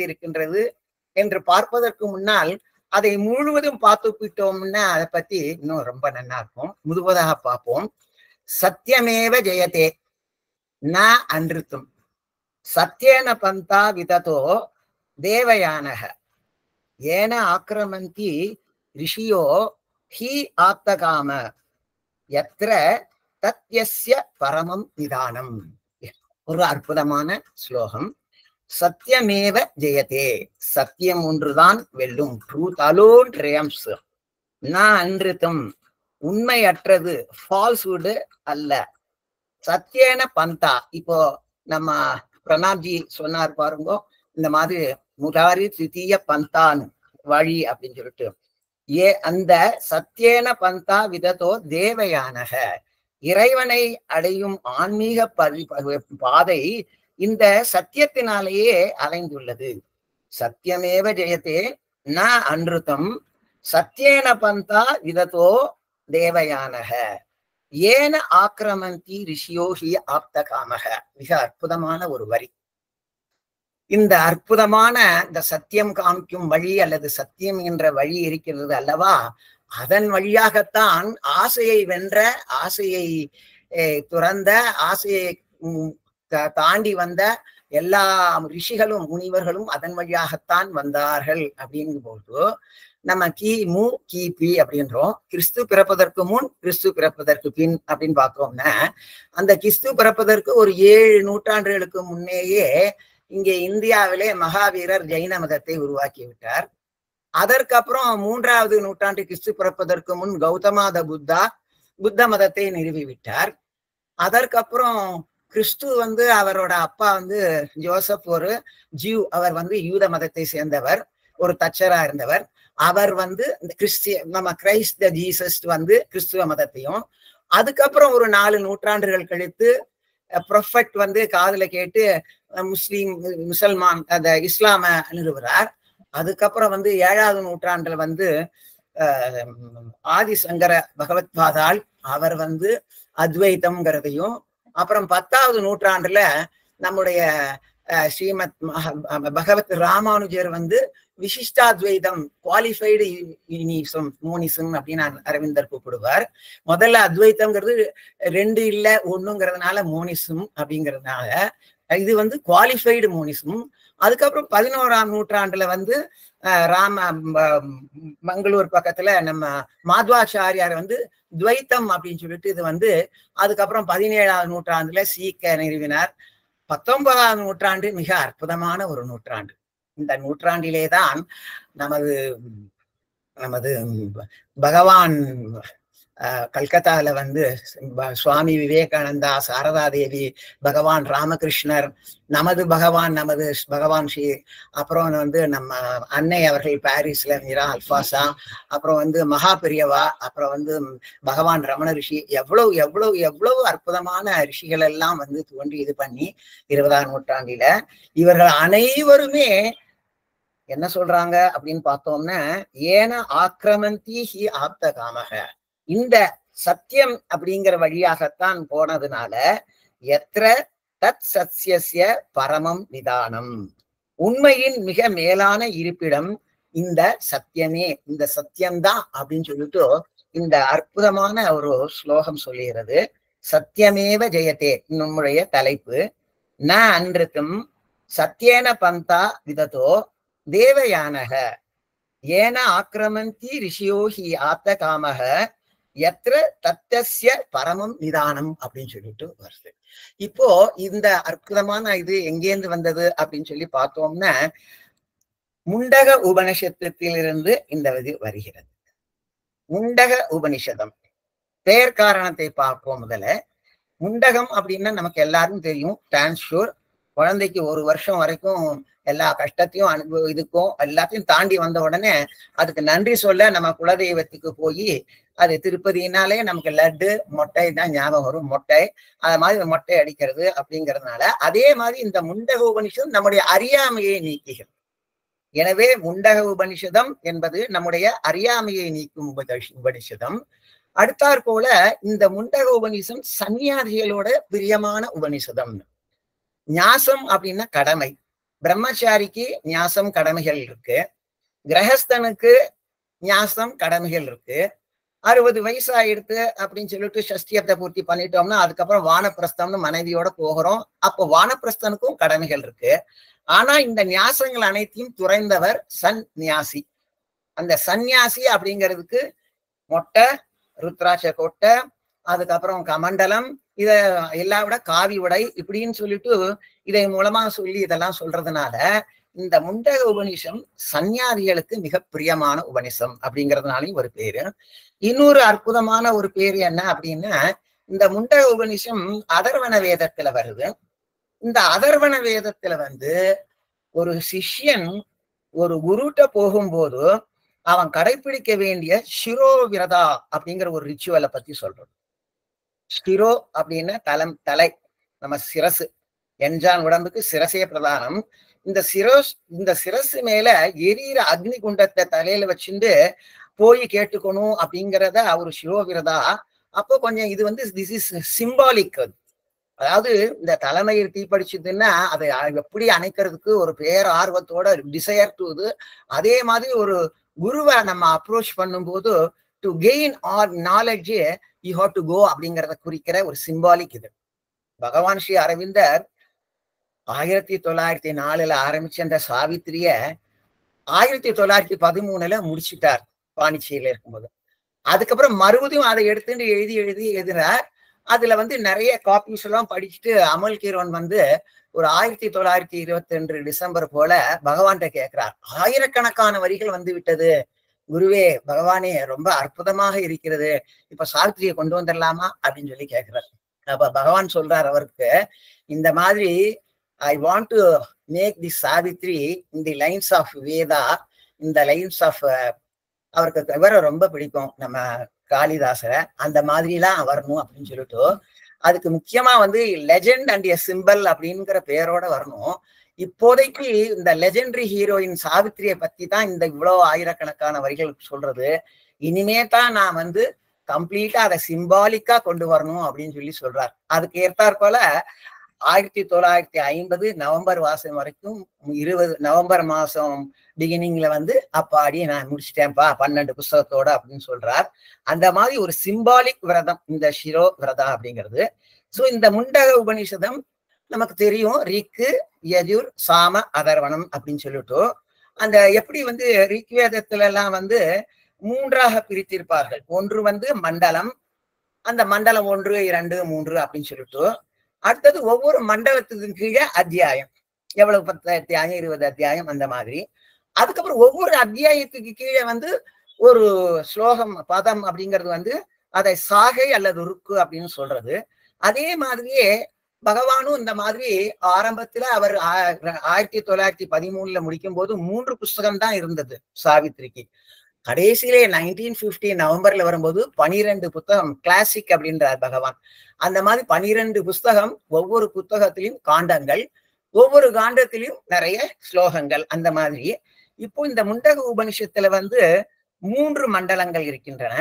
இருக்கின்றது என்று பார்ப்பதற்கு முன்னால் அதை முழுவதும் பார்த்து விட்டோம்னா அதை பத்தி இன்னும் ரொம்ப நல்லா இருக்கும். முழுவதாக பார்ப்போம். சத்தியமேவ ஜெயதே ந அன்றுத்தும் சத்தியேன பந்தா விததோ தேவயானக ஏன ஆக்கிரமந்தி ரிஷியோ ஹி ஆப்தகாம யத்ர தத்யஸ்ய பரமம் நிதானம். ஒரு அற்புதமான ஸ்லோகம். சத்தியமேவ ஜெயதே, சத்தியம் ஒன்றுதான் வெல்லும். Truth alone triumphs. நான் அன்றுத்தும், உண்மையற்றது, ஃபால்ஸ்வுட் அல்ல. சத்தியேன பந்தா, இப்போ நம்ம பிரணாப்ஜி சொன்னார் பாருங்க, இந்த மாதிரி முராரி தித்திய பந்தான் வழி அப்படின்னு சொல்லிட்டு, அந்த சத்தியேன பந்தா விதத்தோ தேவயானக, இறைவனை அடையும் ஆன்மீக பாதை இந்த சத்தியத்தினாலேயே அலைந்துள்ளது. சத்தியமேவ ஜெயத்தே ந அன்ருதம் சத்தியேன பந்தா விதத்தோ தேவயானக ஏன ஆக்கிரமந்தி ரிஷியோஹி ஆப்தகாமக. மிக அற்புதமான ஒரு வரி. இந்த அற்புதமான இந்த சத்தியம் காமிக்கும் வழி அல்லது சத்தியம் என்ற வழி இருக்கிறது அல்லவா, அதன் வழியாகத்தான் ஆசையை வென்ற, ஆசையை துறந்த, ஆசையை தாண்டி வந்த எல்லா ரிஷிகளும் முனிவர்களும் அதன் வழியாகத்தான் வந்தார்கள். அப்படிங்கும் போது நம்ம கிமு கிபி அப்படின்றோம். கிறிஸ்து பிறப்பதற்கு முன், கிறிஸ்து பிறப்பதற்கு பின் அப்படின்னு பார்த்தோம்னா, அந்த கிறிஸ்து பிறப்பதற்கு ஒரு 7 நூற்றாண்டுகளுக்கு முன்னேயே இங்கே இந்தியாவிலே மகாவீரர் ஜெயின மதத்தை உருவாக்கி விட்டார். அதற்கப்புறம் 3வது நூற்றாண்டு கிறிஸ்து பிறப்பதற்கு முன் கௌதமாத புத்த மதத்தை நிறுவிவிட்டார். அதற்கப்புறம் கிறிஸ்து அவரோட அப்பா ஜோசப் ஒரு ஜியூ, அவர் யூத மதத்தை சேர்ந்தவர், ஒரு தச்சரா இருந்தவர். அவர் இந்த நம்ம கிரைஸ்ட் த ஜீசஸ் கிறிஸ்துவ மதத்தையும், அதுக்கப்புறம் ஒரு 4 நூற்றாண்டுகள் கழித்து ப்ரொஃபெட் காதுல கேட்டு முசல்மான் அந்த இஸ்லாம நிறுவுறார். அதுக்கப்புறம் 7வது நூற்றாண்டுல ஆதிசங்கர பகவத்பாதால் அவர் அத்வைத்தம்ங்கிறதையும், அப்புறம் 10வது நூற்றாண்டுல நம்முடைய ஸ்ரீமத் பகவத் ராமானுஜர் விசிஷ்டாத்வைதம், குவாலிஃபைடு மோனிசம் அப்படின்னு அரவிந்தர் கூப்பிடுவார். முதல்ல அத்வைத்தம்ங்கிறது 2 இல்ல 1ங்கிறதுனால மோனிசம் அப்படிங்கிறதுனால இது குவாலிஃபைடு மோனிசம். அதுக்கப்புறம் 11ஆம் நூற்றாண்டுல மங்களூர் பக்கத்துல நம்ம மாத்வாச்சாரியார் துவைத்தம் அப்படின்னு சொல்லிட்டு இது அதுக்கப்புறம் 17ஆம் நூற்றாண்டுல சீக்க நிறுவினார். 19ஆம் நூற்றாண்டு மிக அற்புதமான ஒரு நூற்றாண்டு. இந்த நூற்றாண்டிலேதான் நமது பகவான் கல்கத்தால சுவாமி விவேகானந்தா, சாரதா தேவி, பகவான் ராமகிருஷ்ணர், நமது பகவான் ஸ்ரீ, அப்புறம் நம்ம அன்னை அவர்கள் பாரிஸ்ல மீரா அல்பாசா, அப்புறம் மகா பெரியவா, அப்புறம் பகவான் ரமண ரிஷி, எவ்வளவு எவ்வளவு எவ்வளவு அற்புதமான ரிஷிகள் எல்லாம் தோன்றி இது பண்ணி 20ஆம் நூற்றாண்டில இவர்கள் அனைவருமே என்ன சொல்றாங்க அப்படின்னு பார்த்தோம்னா, ஏன ஆக்கிரமந்தி ஹி ஆப்தகாமக, இந்த சத்தியம் அப்படிங்கிற வழியாகத்தான் போனதுனால எத்திர தத் சத்யஸ்ய பரமம் நிதானம், உண்மையின் மிக மேலான இருப்பிடம் இந்த சத்தியமே, இந்த சத்தியம்தான் அப்படின்னு சொல்லிட்டு இந்த அற்புதமான ஒரு ஸ்லோகம் சொல்லுகிறது. சத்தியமேவ ஜெயத்தே நம்முடைய தலைப்பு. ந அன்றுக்கும் சத்தியேன பந்தா விதத்தோ தேவயானக ஏன ஆக்கிரமந்தி ரிஷியோஹி ஆப்தகாமக எத்திர தத்தஸ்ய பரமம் நிதானம் அப்படின்னு சொல்லிட்டு வருது. இப்போ இந்த அற்புதமான இது எங்கேருந்து வந்தது அப்படின்னு சொல்லி பார்த்தோம்னா, முண்டக உபனிஷத்திலிருந்து இந்த இது வருகிறது. முண்டக உபனிஷதம் பெயர் காரணத்தை பார்ப்போம். முதல்ல முண்டகம் அப்படின்னா நமக்கு எல்லாரும் தெரியும், டிரான்ஸ்ஷூர். குழந்தைக்கு 1 வருஷம் வரைக்கும் எல்லா கஷ்டத்தையும் இதுக்கும் எல்லாத்தையும் தாண்டி வந்த உடனே அதுக்கு நன்றி சொல்ல நம்ம குலதெய்வத்துக்கு போய் அது திருப்பதினாலே நமக்கு லட்டு மொட்டை தான் ஞாபகம் வரும். மொட்டை அது மாதிரி மொட்டை அடிக்கிறது அப்படிங்கிறதுனால அதே மாதிரி இந்த முண்டக உபனிஷம் நம்முடைய அறியாமையை நீக்குகிறது. எனவே முண்டக உபனிஷதம் என்பது நம்முடைய அறியாமையை நீக்கும் உபனிஷதம். அடுத்தாற் போல இந்த முண்டக உபனிஷம் சன்னியாசிகளோட பிரியமான உபனிஷதம். ஞாசம் அப்படின்னா கடமை. பிரம்மச்சாரிக்கு ஞாசம் கடமைகள் இருக்கு, கிரகஸ்தனுக்கு ஞாசம் கடமைகள் இருக்கு. 60 வயசு ஆயிடுத்து அப்படின்னு சொல்லிட்டு சஷ்டியத்தை பூர்த்தி பண்ணிட்டோம்னா அதுக்கப்புறம் வானப்பிரஸ்தம்னு மனைவியோட போகிறோம். அப்போ வானப்பிரஸ்தனுக்கும் கடமைகள் இருக்கு. ஆனா இந்த ஞாசங்கள் அனைத்தையும் துறைந்தவர் சந்நியாசி. அந்த சந்நியாசி அப்படிங்கிறதுக்கு மொட்டை, ருத்ராட்ச கொட்டை, அதுக்கப்புறம் கமண்டலம், இத எல்லாம் விட காவி உடை இப்படின்னு சொல்லிட்டு இதை மூலமா சொல்லி இதெல்லாம் சொல்றதுனால இந்த முண்டக உபனிஷம் சன்னியாசிகளுக்கு மிக பிரியமான உபனிஷம் அப்படிங்கிறதுனாலையும் ஒரு பேரு. இன்னொரு அற்புதமான ஒரு பேரு என்ன அப்படின்னா, இந்த முண்டக உபனிஷம் அதர்வண வேதத்துல வருது. இந்த அதர்வண வேதத்துல ஒரு சிஷ்யன் ஒரு குருட்ட போகும்போது அவன் கடைபிடிக்க வேண்டிய ஷிரோ விரதா அப்படிங்கிற ஒரு ரிச்சுவலை பத்தி சொல்றோம். ஷிரோ அப்படின்னா தலை, நம்ம சிரசு, என்ஜான் உடம்புக்கு சிரசே பிரதானம். இந்த சிரசு மேல எரியிற அக்னி குண்டத்தை தலையில வச்சுட்டு போய் கேட்டுக்கணும் அப்படிங்கிறத ஒரு ஷிரோ விரதா. அப்போ கொஞ்சம் இது திஸ் இஸ் சிம்பாலிக். அதாவது இந்த தலைமையில் தீப்படிச்சதுன்னா அதை எப்படி அணைக்கிறதுக்கு ஒரு பேர் ஆர்வத்தோட டிசையர் டு இது. அதே மாதிரி ஒரு குருவை நம்ம அப்ரோச் பண்ணும்போது to gain our knowledge you have to go அப்படிங்கிறத குறிக்கிற ஒரு சிம்பாலிக் இது. பகவான் ஸ்ரீ அரவிந்தர் 1904 ஆரம்பிச்ச அந்த சாவித்திரிய 1913 முடிச்சுட்டார் பாண்டிச்சேரியில இருக்கும்போது. அதுக்கப்புறம் மறுபடியும் அதை எடுத்துட்டு எழுதினார். அதுல நிறைய காப்பீஸ் எல்லாம் படிச்சுட்டு அமல் கீரோன் ஒரு 1922 டிசம்பர் போல பகவான்கிட்ட கேட்கிறார். ஆயிரக்கணக்கான வரிகள் விட்டது குருவே, பகவானே ரொம்ப அற்புதமாக இருக்கிறது, இப்ப சாவித்திரியை கொண்டு வந்துடலாமா அப்படின்னு சொல்லி கேட்கிறார். அப்ப பகவான் சொல்றார் அவருக்கு, இந்த மாதிரி I want to make the Savitri in the lines of Veda, இந்த லைன்ஸ் ஆஃப் அவருக்கு இவரை ரொம்ப பிடிக்கும் நம்ம காளிதாசரை, அந்த மாதிரி எல்லாம் வரணும் அப்படின்னு சொல்லிட்டு அதுக்கு முக்கியமா லெஜெண்ட் அண்ட் எ சிம்பல் அப்படிங்கிற பேரோட வரணும். இப்போதைக்கு இந்த லெஜெண்டரி ஹீரோயின் சாவித்திரியை பத்தி தான் இந்த இவ்வளவு ஆயிரக்கணக்கான வரிகள் சொல்றது. இனிமே தான் நான் கம்ப்ளீட்டா அதை சிம்பாலிக்கா கொண்டு வரணும் அப்படின்னு சொல்லி சொல்றார். அதுக்கு ஏற்றாற் போல 1950 நவம்பர் மாசம் வரைக்கும் 20 நவம்பர் மாசம் பிகினிங்ல அப்பாடி நான் முடிச்சிட்டேன்ப்பா 12 புஸ்தகத்தோட அப்படின்னு சொல்றார். அந்த மாதிரி ஒரு சிம்பாலிக் விரதம் இந்த ஷிரோ விரதம் அப்படிங்கிறது. சோ இந்த முண்டக உபனிஷதம் நமக்கு தெரியும், ரிக்கு, யஜுர், சாம, அதர்வனம் அப்படின்னு சொல்லிட்டு அந்த எப்படி ரிக்வேதத்துல எல்லாம் 3ஆக பிரித்திருப்பார்கள். ஒன்று மண்டலம், அந்த மண்டலம் 1, 2, 3 அப்படின்னு சொல்லிட்டு அடுத்தது ஒவ்வொரு மண்டலத்துக்கு கீழே அத்தியாயம், எவ்வளவு 10 அத்தியாயம் 20 அத்தியாயம் அந்த மாதிரி. அதுக்கப்புறம் ஒவ்வொரு அத்தியாயத்துக்கு கீழே ஒரு ஸ்லோகம் பதம் அப்படிங்கிறது அதை சாகை அல்லது ருக்கு அப்படின்னு சொல்றது. அதே மாதிரியே பகவானும் இந்த மாதிரி ஆரம்பத்துல அவர் 1913 முடிக்கும் போது 3 புஸ்தகம் தான் இருந்தது சாவித்திரிக்கு. கடைசியிலே 1950 நவம்பர்ல வரும்போது 12 புத்தகம் கிளாசிக் அப்படின்றார் பகவான். அந்த மாதிரி 12 புஸ்தகம், ஒவ்வொரு புத்தகத்திலையும் காண்டங்கள், ஒவ்வொரு காண்டத்திலையும் நிறைய ஸ்லோகங்கள் அந்த மாதிரி. இப்போ இந்த முண்டக உபனிஷத்துல 3 மண்டலங்கள் இருக்கின்றன.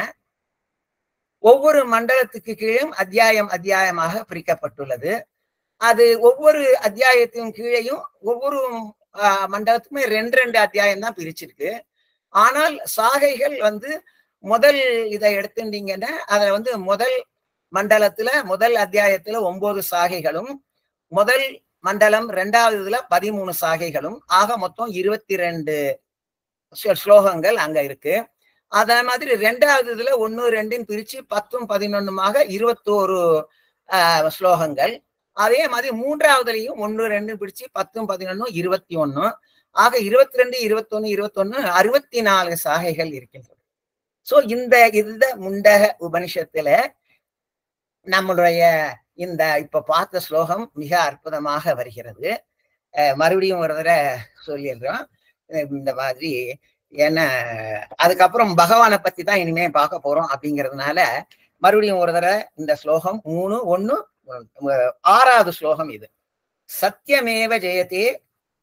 ஒவ்வொரு மண்டலத்துக்கு கீழும் அத்தியாயமாக பிரிக்கப்பட்டுள்ளது. அது ஒவ்வொரு அத்தியாயத்தின் கீழையும் ஒவ்வொரு மண்டலத்துக்குமே 2 அத்தியாயம் தான் பிரிச்சிருக்கு. ஆனால் சாகைகள் முதல் இதை எடுத்துட்டீங்கன்னா அதுல முதல் மண்டலத்துல முதல் அத்தியாயத்துல 9 சாகைகளும், முதல் மண்டலம் 2வது இதுல 13 சாகைகளும், ஆக மொத்தம் 22 ஸ்லோகங்கள் அங்க இருக்கு. அதே மாதிரி 2வது இதுல 1, 2 பிரிச்சு 10, 11 21 ஸ்லோகங்கள். அதே மாதிரி 3வதுலயும் 1, 2 பிரிச்சு 10, 11 21, ஆக 22, 21, 21 64 சாகைகள் இருக்கின்றன. சோ இந்த முண்டக உபனிஷத்துல நம்மளுடைய இந்த இப்ப பார்த்த ஸ்லோகம் மிக அற்புதமாக வருகிறது. மறுபடியும் ஒரு தடவை சொல்லிடுறோம். இந்த மாதிரி ஏன்னா அதுக்கப்புறம் பகவானை பத்தி தான் இனிமே பார்க்க போறோம் அப்படிங்கிறதுனால மறுபடியும் ஒரு தடவை இந்த ஸ்லோகம் 3:1 6வது ஸ்லோகம் இது. சத்தியமேவ ஜெயதே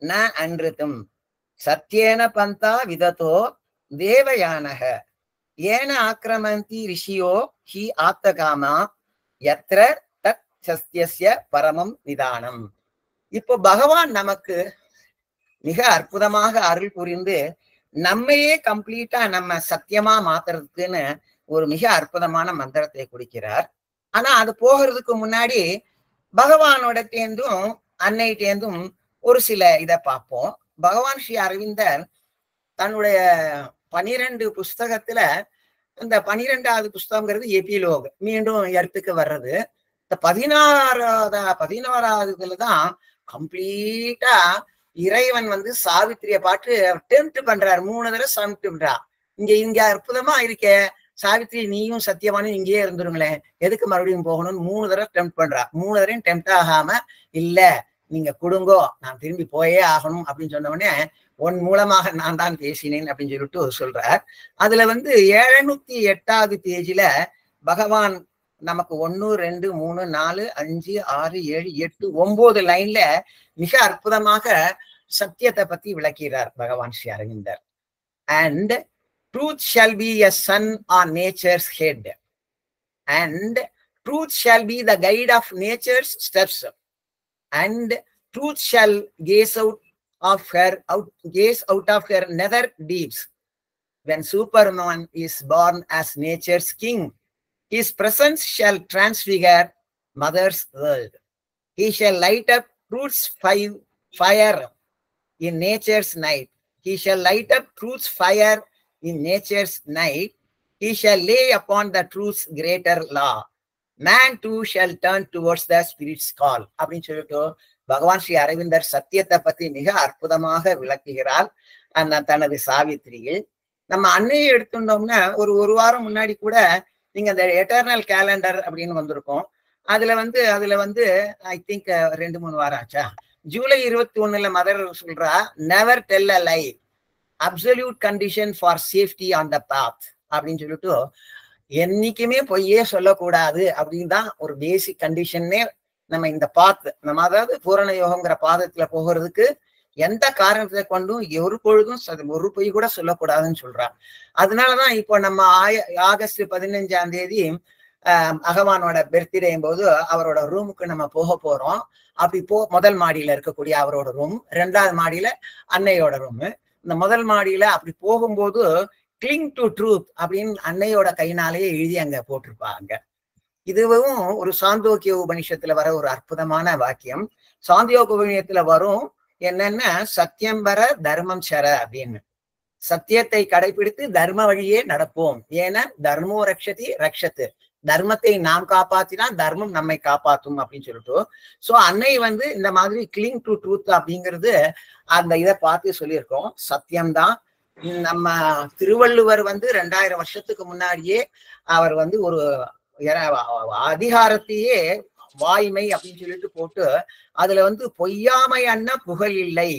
ந அன்ருதம் சத்யேன பந்தா விததோ தேவயானக ஏன ஆக்கிரமந்தி ரிஷியோ ஹி ஆத்தகாமா யத்ர தத் சத்யஸ்ய பரமம் நிதானம். இப்போ பகவான் நமக்கு மிக அற்புதமாக அருள் புரிந்து நம்மையே கம்ப்ளீட்டா நம்ம சத்தியமா மாத்துறதுக்குன்னு ஒரு மிக அற்புதமான மந்திரத்தை கொடுக்கிறார். ஆனா அது போகிறதுக்கு முன்னாடி பகவானோட தேர்ந்தும் அன்னை தேர்ந்தும் ஒரு சில இதை பார்ப்போம். பகவான் ஸ்ரீ அரவிந்தர் தன்னுடைய 12 புஸ்தகத்துல இந்த 12வது புஸ்தகங்கிறது எபிலோக், மீண்டும் எர்த்துக்கு வர்றது. இந்த 16வதுலதான் கம்ப்ளீட்டா இறைவன் சாவித்திரிய பாட்டு டெம்ப்ட் பண்றாரு. 3 தடவை சமிட் பண்றா. இங்க அற்புதமா இருக்கே சாவித்திரி, நீயும் சத்தியவானும் இங்கேயே இருந்துருங்களேன், எதுக்கு மறுபடியும் போகணும்னு 3 தடவை டெம்ப்ட் பண்றா. 3 தடவையும் டெம்ப்ட் ஆகாம இல்ல நீங்க கொடுங்கோ, நான் திரும்பி போயே ஆகணும் அப்படின்னு சொன்ன உடனே உன் மூலமாக நான் தான் பேசினேன் அப்படின்னு சொல்லிட்டு சொல்றார். அதுல 708வது பேஜில பகவான் நமக்கு 1 2 3 4 5 6 7 8 9 லைன்ல மிக அற்புதமாக சத்தியத்தை பத்தி விளக்கிறார் பகவான் ஸ்ரீ அரவிந்தர். And truth shall be a sun on nature's head, and truth shall be the guide of nature's steps, and truth shall gaze out of her nether deeps. When Superman is born as nature's king, his presence shall transfigure mother's world. He shall light up truth's fire in nature's night. He shall light up truth's fire in nature's night. He shall lay upon the truth's greater law. Man too shall turn towards the spirit's call. அப்படின்னு சொல்லிட்டு பகவான் ஸ்ரீ அரவிந்தர் சத்தியத்தை பத்தி மிக அற்புதமாக விளக்குகிறார் தனது சாவித்திரியில். நம்ம அன்னையை எடுத்துட்டோம்னா ஒரு வாரம் முன்னாடி கூட நீங்க அந்த எட்டர்னல் கேலண்டர் அப்படின்னு வந்திருக்கோம். அதுல ஐ திங்க் 2-3 வாரம் ஆச்சா, ஜூலை 21 மதர் சொல்றா, never tell a lie, absolute condition for safety on the path அப்படின்னு சொல்லிட்டு என்னைக்குமே பொய்யே சொல்லக்கூடாது அப்படின்னு தான் ஒரு பேசிக் கண்டிஷன்னே. நம்ம இந்த பாத்து நம்ம அதாவது பூரண யோகங்கிற பாதத்துல போகிறதுக்கு எந்த காரணத்தை கொண்டும் ஒரு பொழுதும் ஒரு பொய் கூட சொல்லக்கூடாதுன்னு சொல்றான். அதனாலதான் இப்போ நம்ம ஆகஸ்ட் 15ஆம் தேதி பகவானோட பர்த்டேயும் போது அவரோட ரூமுக்கு நம்ம போக போறோம். அப்படி முதல் மாடியில இருக்கக்கூடிய அவரோட ரூம், 2வது மாடியில அன்னையோட ரூம். இந்த முதல் மாடியில அப்படி போகும்போது கிளிங் டு ட்ரூத் அப்படின்னு அன்னையோட கையினாலேயே எழுதி அங்க போட்டிருப்பாங்க. இதுவும் ஒரு சாந்தோக்கிய உபனிஷத்துல வர ஒரு அற்புதமான வாக்கியம். சாந்தியோக உபநிஷத்துல வரும் என்னன்னா, சத்தியம்பர தர்மம் சர அப்படின்னு, சத்தியத்தை கடைபிடித்து தர்ம வழியே நடப்போம். ஏன்னா தர்மோ ரக்ஷதி ரக்ஷத்து, தர்மத்தை நாம் காப்பாத்தினா தர்மம் நம்மை காப்பாற்றும் அப்படின்னு சொல்லிட்டு. சோ அன்னை இந்த மாதிரி கிளிங் டு ட்ரூத் அப்படிங்கிறது அந்த இதை பார்த்து சொல்லியிருக்கோம். சத்தியம்தான். நம்ம திருவள்ளுவர் 2000 வருஷத்துக்கு முன்னாடியே அவர் ஒரு அதிகாரத்தையே வாய்மை அப்படின்னு சொல்லிட்டு போட்டு அதுல பொய்யாமை அண்ணா புகழ் இல்லை,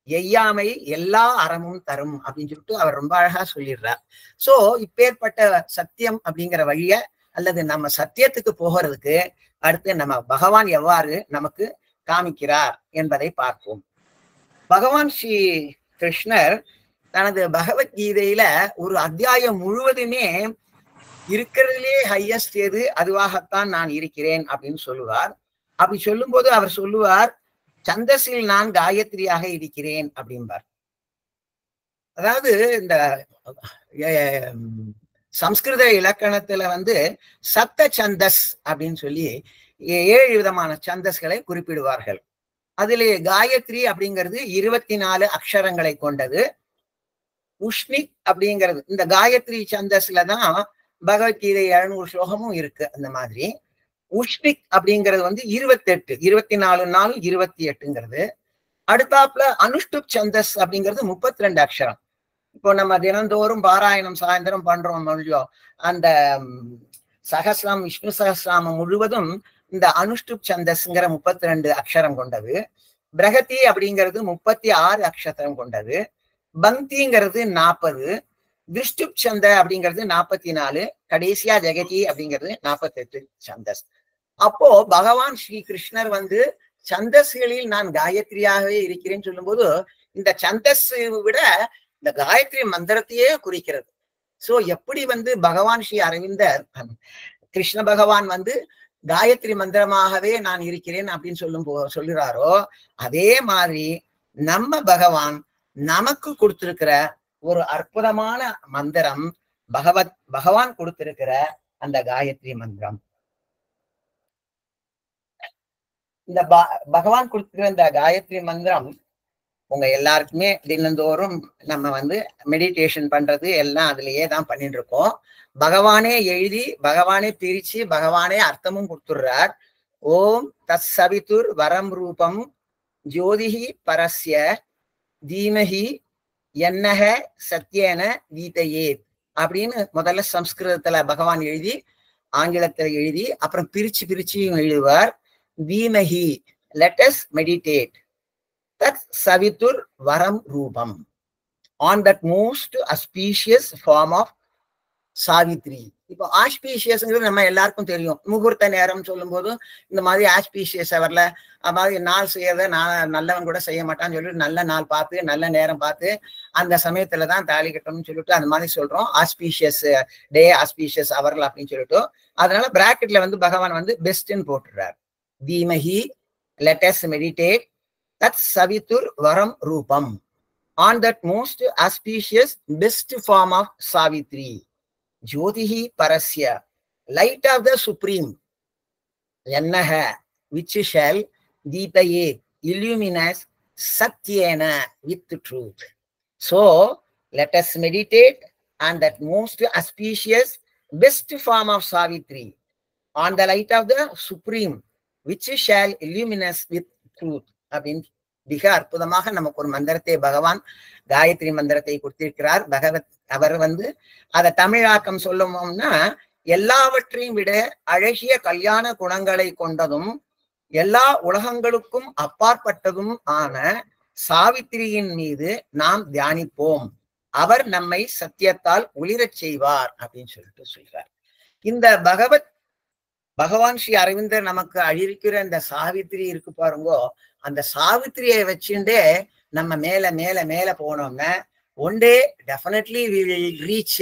எய்யாமை எல்லா அறமும் தரும் அப்படின்னு சொல்லிட்டு அவர் ரொம்ப அழகா சொல்லிடுறார். சோ இப்பேற்பட்ட சத்தியம் அப்படிங்கிற வழிய அல்லது நம்ம சத்தியத்துக்கு போகிறதுக்கு அடுத்து நம்ம பகவான் எவ்வாறு நமக்கு காமிக்கிறார் என்பதை பார்ப்போம். பகவான் ஸ்ரீ கிருஷ்ணர் தனது பகவத்கீதையில ஒரு அத்தியாயம் முழுவதுமே இருக்கிறதுலே ஹையஸ்ட் எது, அதுவாகத்தான் நான் இருக்கிறேன் அப்படின்னு சொல்லுவார். அப்படி சொல்லும் போது அவர் சொல்லுவார், சந்தஸில் நான் காயத்ரியாக இருக்கிறேன் அப்படின்பார். அதாவது இந்த சம்ஸ்கிருத இலக்கணத்துல சப்த சந்தஸ் அப்படின்னு சொல்லி 7 விதமான சந்தஸ்களை குறிப்பிடுவார்கள். அதிலே காயத்ரி அப்படிங்கிறது 24 அக்ஷரங்களை கொண்டது. உஷ்ணிக் அப்படிங்கிறது இந்த காயத்ரி சந்தஸ்லதான் பகவத்கீதை 700 ஸ்லோகமும் இருக்கு. அந்த மாதிரி உஷ்ணிக் அப்படிங்கிறது 28, 24 நாள் 28ங்கிறது. அடுத்தாப்புல அனுஷ்டுப் சந்தஸ் அப்படிங்கிறது 32 அக்ஷரம். இப்போ நம்ம தினந்தோறும் பாராயணம் சாயந்தரம் பண்றோம் இல்லையோ, அந்த சகஸ்ராம் விஷ்ணு சகஸ்ராமம் முழுவதும் இந்த அனுஷ்டுப் சந்தஸ்ங்கிற 32 அக்ஷரம் கொண்டது. பிரகதி அப்படிங்கிறது 36 அக்ஷரம் கொண்டது. பந்திங்கிறது 40, விஷ்ணு சந்த அப்படிங்கிறது 44, கடைசியா ஜெகதி அப்படிங்கிறது 48 சந்தஸ். அப்போ பகவான் ஸ்ரீ கிருஷ்ணர் வந்து சந்தஸ்களில் நான் காயத்ரியாகவே இருக்கிறேன்னு சொல்லும்போது இந்த சந்தஸ் விட இந்த காயத்ரி மந்திரத்தையே குறிக்கிறது. சோ எப்படி வந்து பகவான் ஸ்ரீ அரவிந்தர் கிருஷ்ண பகவான் வந்து காயத்ரி மந்திரமாகவே நான் இருக்கிறேன் அப்படின்னு சொல்லுறாரோ அதே மாதிரி நம்ம பகவான் நமக்கு கொடுத்திருக்கிற ஒரு அற்புதமான மந்திரம் பகவான் கொடுத்திருக்கிற அந்த காயத்ரி மந்திரம். இந்த பகவான் கொடுத்திருக்கிற இந்த காயத்ரி மந்திரம் உங்க எல்லாருக்குமே தினந்தோறும் நம்ம வந்து மெடிடேஷன் பண்றது எல்லாம் அதுலயே தான் பண்ணிட்டு இருக்கோம். பகவானே எழுதி பகவானே பிரிச்சு பகவானே அர்த்தமும் கொடுத்துடுறார். ஓம் தத் சவிதுர் வரம் ரூபம் ஜோதிஹி பரஸ்ய தீமஹி என்னக சத்யேன கீதையே அப்படின்னு முதல்ல சம்ஸ்கிருதத்துல பகவான் எழுதி ஆங்கிலத்துல எழுதி அப்புறம் பிரிச்சு பிரிச்சியும் எழுதுவார். தீமஹி, let us meditate. That Savitur Varam Rupam, on that most auspicious form of Savitri. இப்போ ஆஸ்பீஷியஸ்ங்கிறது நம்ம எல்லாருக்கும் தெரியும். முகூர்த்த நேரம் சொல்லும் போது இந்த மாதிரி ஆஸ்பீஷியஸ் அவர்ல மாதிரி நாள் செய்யறத நல்லவன் கூட செய்ய மாட்டான்னு சொல்லிட்டு நல்ல நாள் பார்த்து நல்ல நேரம் பார்த்து அந்த சமயத்துலதான் தாலி கட்டணும்னு சொல்லிட்டு அந்த மாதிரி சொல்றோம். ஆஸ்பீஷியஸ் டே, ஆஸ்பீஷியஸ் அவர்கள் அப்படின்னு சொல்லிட்டு அதனால பிராக்கெட்ல வந்து பகவான் வந்து பெஸ்ட்ன்னு போட்டுறார். தீமஹி, let us meditate. That Savitur Varam Rupam, on that most auspicious best form of Savitri. Jyotihi Parasya, light of the Supreme. Yannaha, which shall Deepaye, illuminate Satyena with truth. So, let us meditate on that most auspicious best form of Savitri, on the light of the Supreme, which shall illuminate with truth. அப்படின்னு மிக அற்புதமாக நமக்கு ஒரு மந்திரத்தை பகவான் காயத்ரி மந்திரத்தை கொடுத்திருக்கிறார். அவர் வந்து அதை தமிழாக்கம் சொல்லணும்னா எல்லாவற்றையும் விட அழகிய கல்யாண குணங்களை கொண்டதும் எல்லா உலகங்களுக்கும் அப்பாற்பட்டதும் ஆன சாவித்திரியின் மீது நாம் தியானிப்போம், அவர் நம்மை சத்தியத்தால் ஒளிரச் செய்வார் அப்படின்னு சொல்லிட்டு சொல்றார். இந்த பகவான் ஸ்ரீ அரவிந்தர் நமக்கு அழிக்கிற இந்த சாவித்திரி இருக்கு பாருங்கோ, அந்த சாவித்திரியை வச்சுட்டே நம்ம மேல மேல மேல போனோம்னா one day definitely we will reach,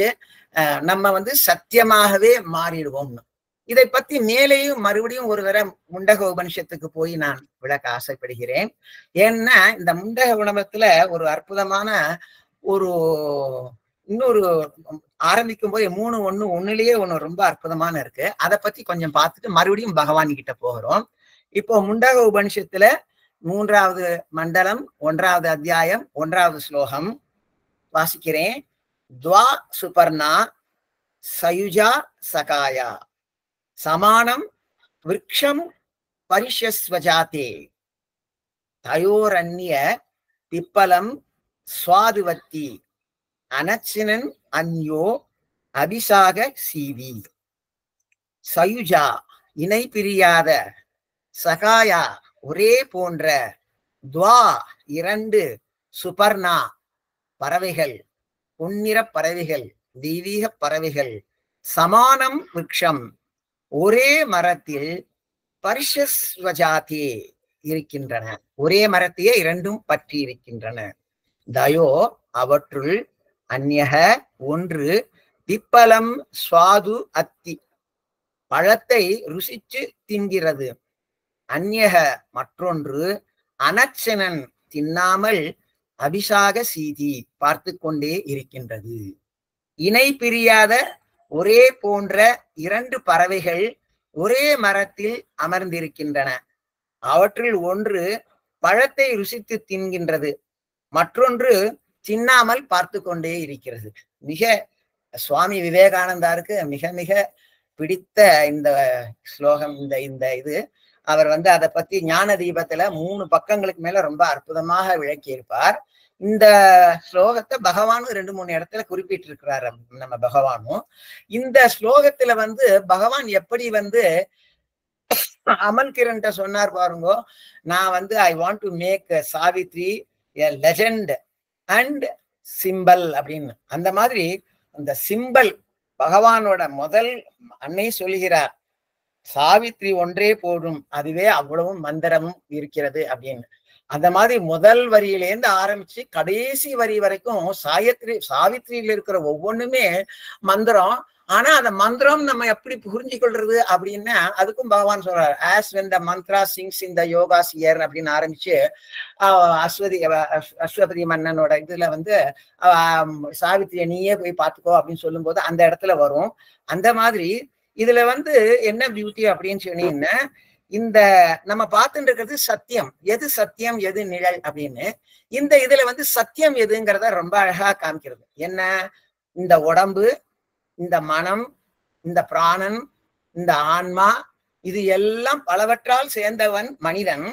நம்ம வந்து சத்தியமாகவே மாறிடுவோம்னு. இதை பத்தி மேலேயும் மறுபடியும் ஒரு தடவை முண்டக உபனிஷத்துக்கு போய் நான் விளக்க ஆசைப்படுகிறேன். ஏன்னா இந்த முண்டக உணவத்துல ஒரு அற்புதமான ஒரு இன்னொரு ஆரம்பிக்கும் போது 3:1 ஒண்ணு ரொம்ப அற்புதமான இருக்கு. அதை பத்தி கொஞ்சம் பார்த்துட்டு மறுபடியும் பகவான் கிட்ட போகிறோம். இப்போ முண்டக உபனிஷத்துல 3வது மண்டலம் 1வது அத்தியாயம் 1வது ஸ்லோகம் வாசிக்கிறேன். துவா சுபர்ணா சயுஜா சகாயா சமானம் விருக்ஷம் பரிஷஸ்வஜாதே தயோரன்ய பிப்பலம் சுவாதுவத்தி அனச்சினன் அன்யோ அபிசாக சீவி. சயுஜா இணை பிரியாத, சகாயா ஒரே போன்ற, துவா 2 சுபர்ணா பறவைகள், பொன்னிற பறவைகள், தெய்வீக பறவைகள், சமானம் விருக்ஷம் ஒரே மரத்தில், பரிஷஸ்வஜாதே இருக்கின்றன, ஒரே மரத்தையே 2ம் பற்றி இருக்கின்றன. தயோ அவற்றுள், அந்யக ஒன்று, பிப்பலம் சுவாது அத்தி பழத்தை ருசிச்சு தின்கிறது, அந்யக மற்றொன்று, அனச்சனன் தின்னாமல், அபிஷாக சீதி பார்த்து கொண்டே இருக்கின்றது. இணை பிரியாத ஒரே போன்ற 2 பறவைகள் ஒரே மரத்தில் அமர்ந்திருக்கின்றன. அவற்றில் ஒன்று பழத்தை ருசித்து தின்கின்றது, மற்றொன்று தின்னாமல் பார்த்து கொண்டே இருக்கிறது. மிக சுவாமி விவேகானந்தாருக்கு மிக மிக பிடித்த இந்த ஸ்லோகம். இந்த இது அவர் வந்து அதை பத்தி ஞான தீபத்துல 3 பக்கங்களுக்கு மேல ரொம்ப அற்புதமாக விளக்கி இருப்பார். இந்த ஸ்லோகத்தை பகவானும் 2-3 இடத்துல குறிப்பிட்டிருக்கிறார் நம்ம பகவானும். இந்த ஸ்லோகத்துல வந்து பகவான் எப்படி வந்து அமன் கிரண்ட சொன்னார் பாருங்க, நான் வந்து I want to make Savitri a legend and symbol அப்படின்னு. அந்த மாதிரி அந்த சிம்பல் பகவானோட முதல் அன்னை சொல்கிறார், சாவித்ரி ஒன்றே போதும், அதுவே அவ்வளவும் மந்திரமும் இருக்கிறது அப்படின்னு. அந்த மாதிரி முதல் வரியிலேருந்து ஆரம்பிச்சு கடைசி வரி வரைக்கும் சாவித்ரியில இருக்கிற ஒவ்வொன்றுமே மந்திரம். ஆனா அந்த மந்திரம் நம்ம எப்படி புரிஞ்சு கொள்றது அப்படின்னா, அதுக்கும் பகவான் சொல்றாரு, as when the mantra sinks in the yoga's ear அப்படின்னு ஆரம்பிச்சு அஸ்வபதி மன்னனோட இதுல வந்து சாவித்திரியை நீயே போய் பார்த்துக்கோ அப்படின்னு சொல்லும் போது அந்த இடத்துல வரும். அந்த மாதிரி இதுல வந்து என்ன பியூட்டி அப்படின்னு சொன்னீங்கன்னா, இந்த நம்ம பார்த்துட்டு இருக்கிறது சத்தியம், எது சத்தியம் எது நிழல் அப்படின்னு. இந்த இதுல வந்து சத்தியம் எதுங்கிறத ரொம்ப அழகா காமிக்கிறது. என்ன, இந்த உடம்பு, இந்த மனம், இந்த பிராணன், இந்த ஆன்மா, இது எல்லாம் பலவற்றால் சேர்ந்தவன் மனிதன்.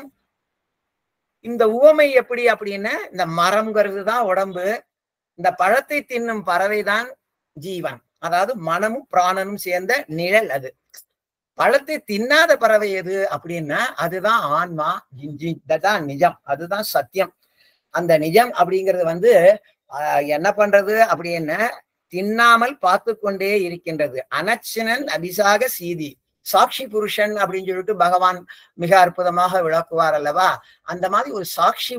இந்த உவமை எப்படி அப்படின்னா, இந்த மரம்ங்கிறது தான் உடம்பு, இந்த பழத்தை தின்னும் பறவை தான் ஜீவன், அதாவது மனமும் பிராணனும் சேர்ந்த நிழல். அது பழத்தை தின்னாத பறவை எது அப்படின்னா அதுதான் ஆன்மா, தான் நிஜம், அதுதான் சத்தியம். அந்த நிஜம் அப்படிங்கிறது வந்து என்ன பண்றது அப்படின்னா, தின்னாமல் பார்த்து கொண்டே இருக்கின்றது. அனச்சினன் அபிசாக சீதி, சாட்சி புருஷன் அப்படின்னு சொல்லிட்டு பகவான் மிக அற்புதமாக விளக்குவார் அல்லவா. அந்த மாதிரி ஒரு சாட்சி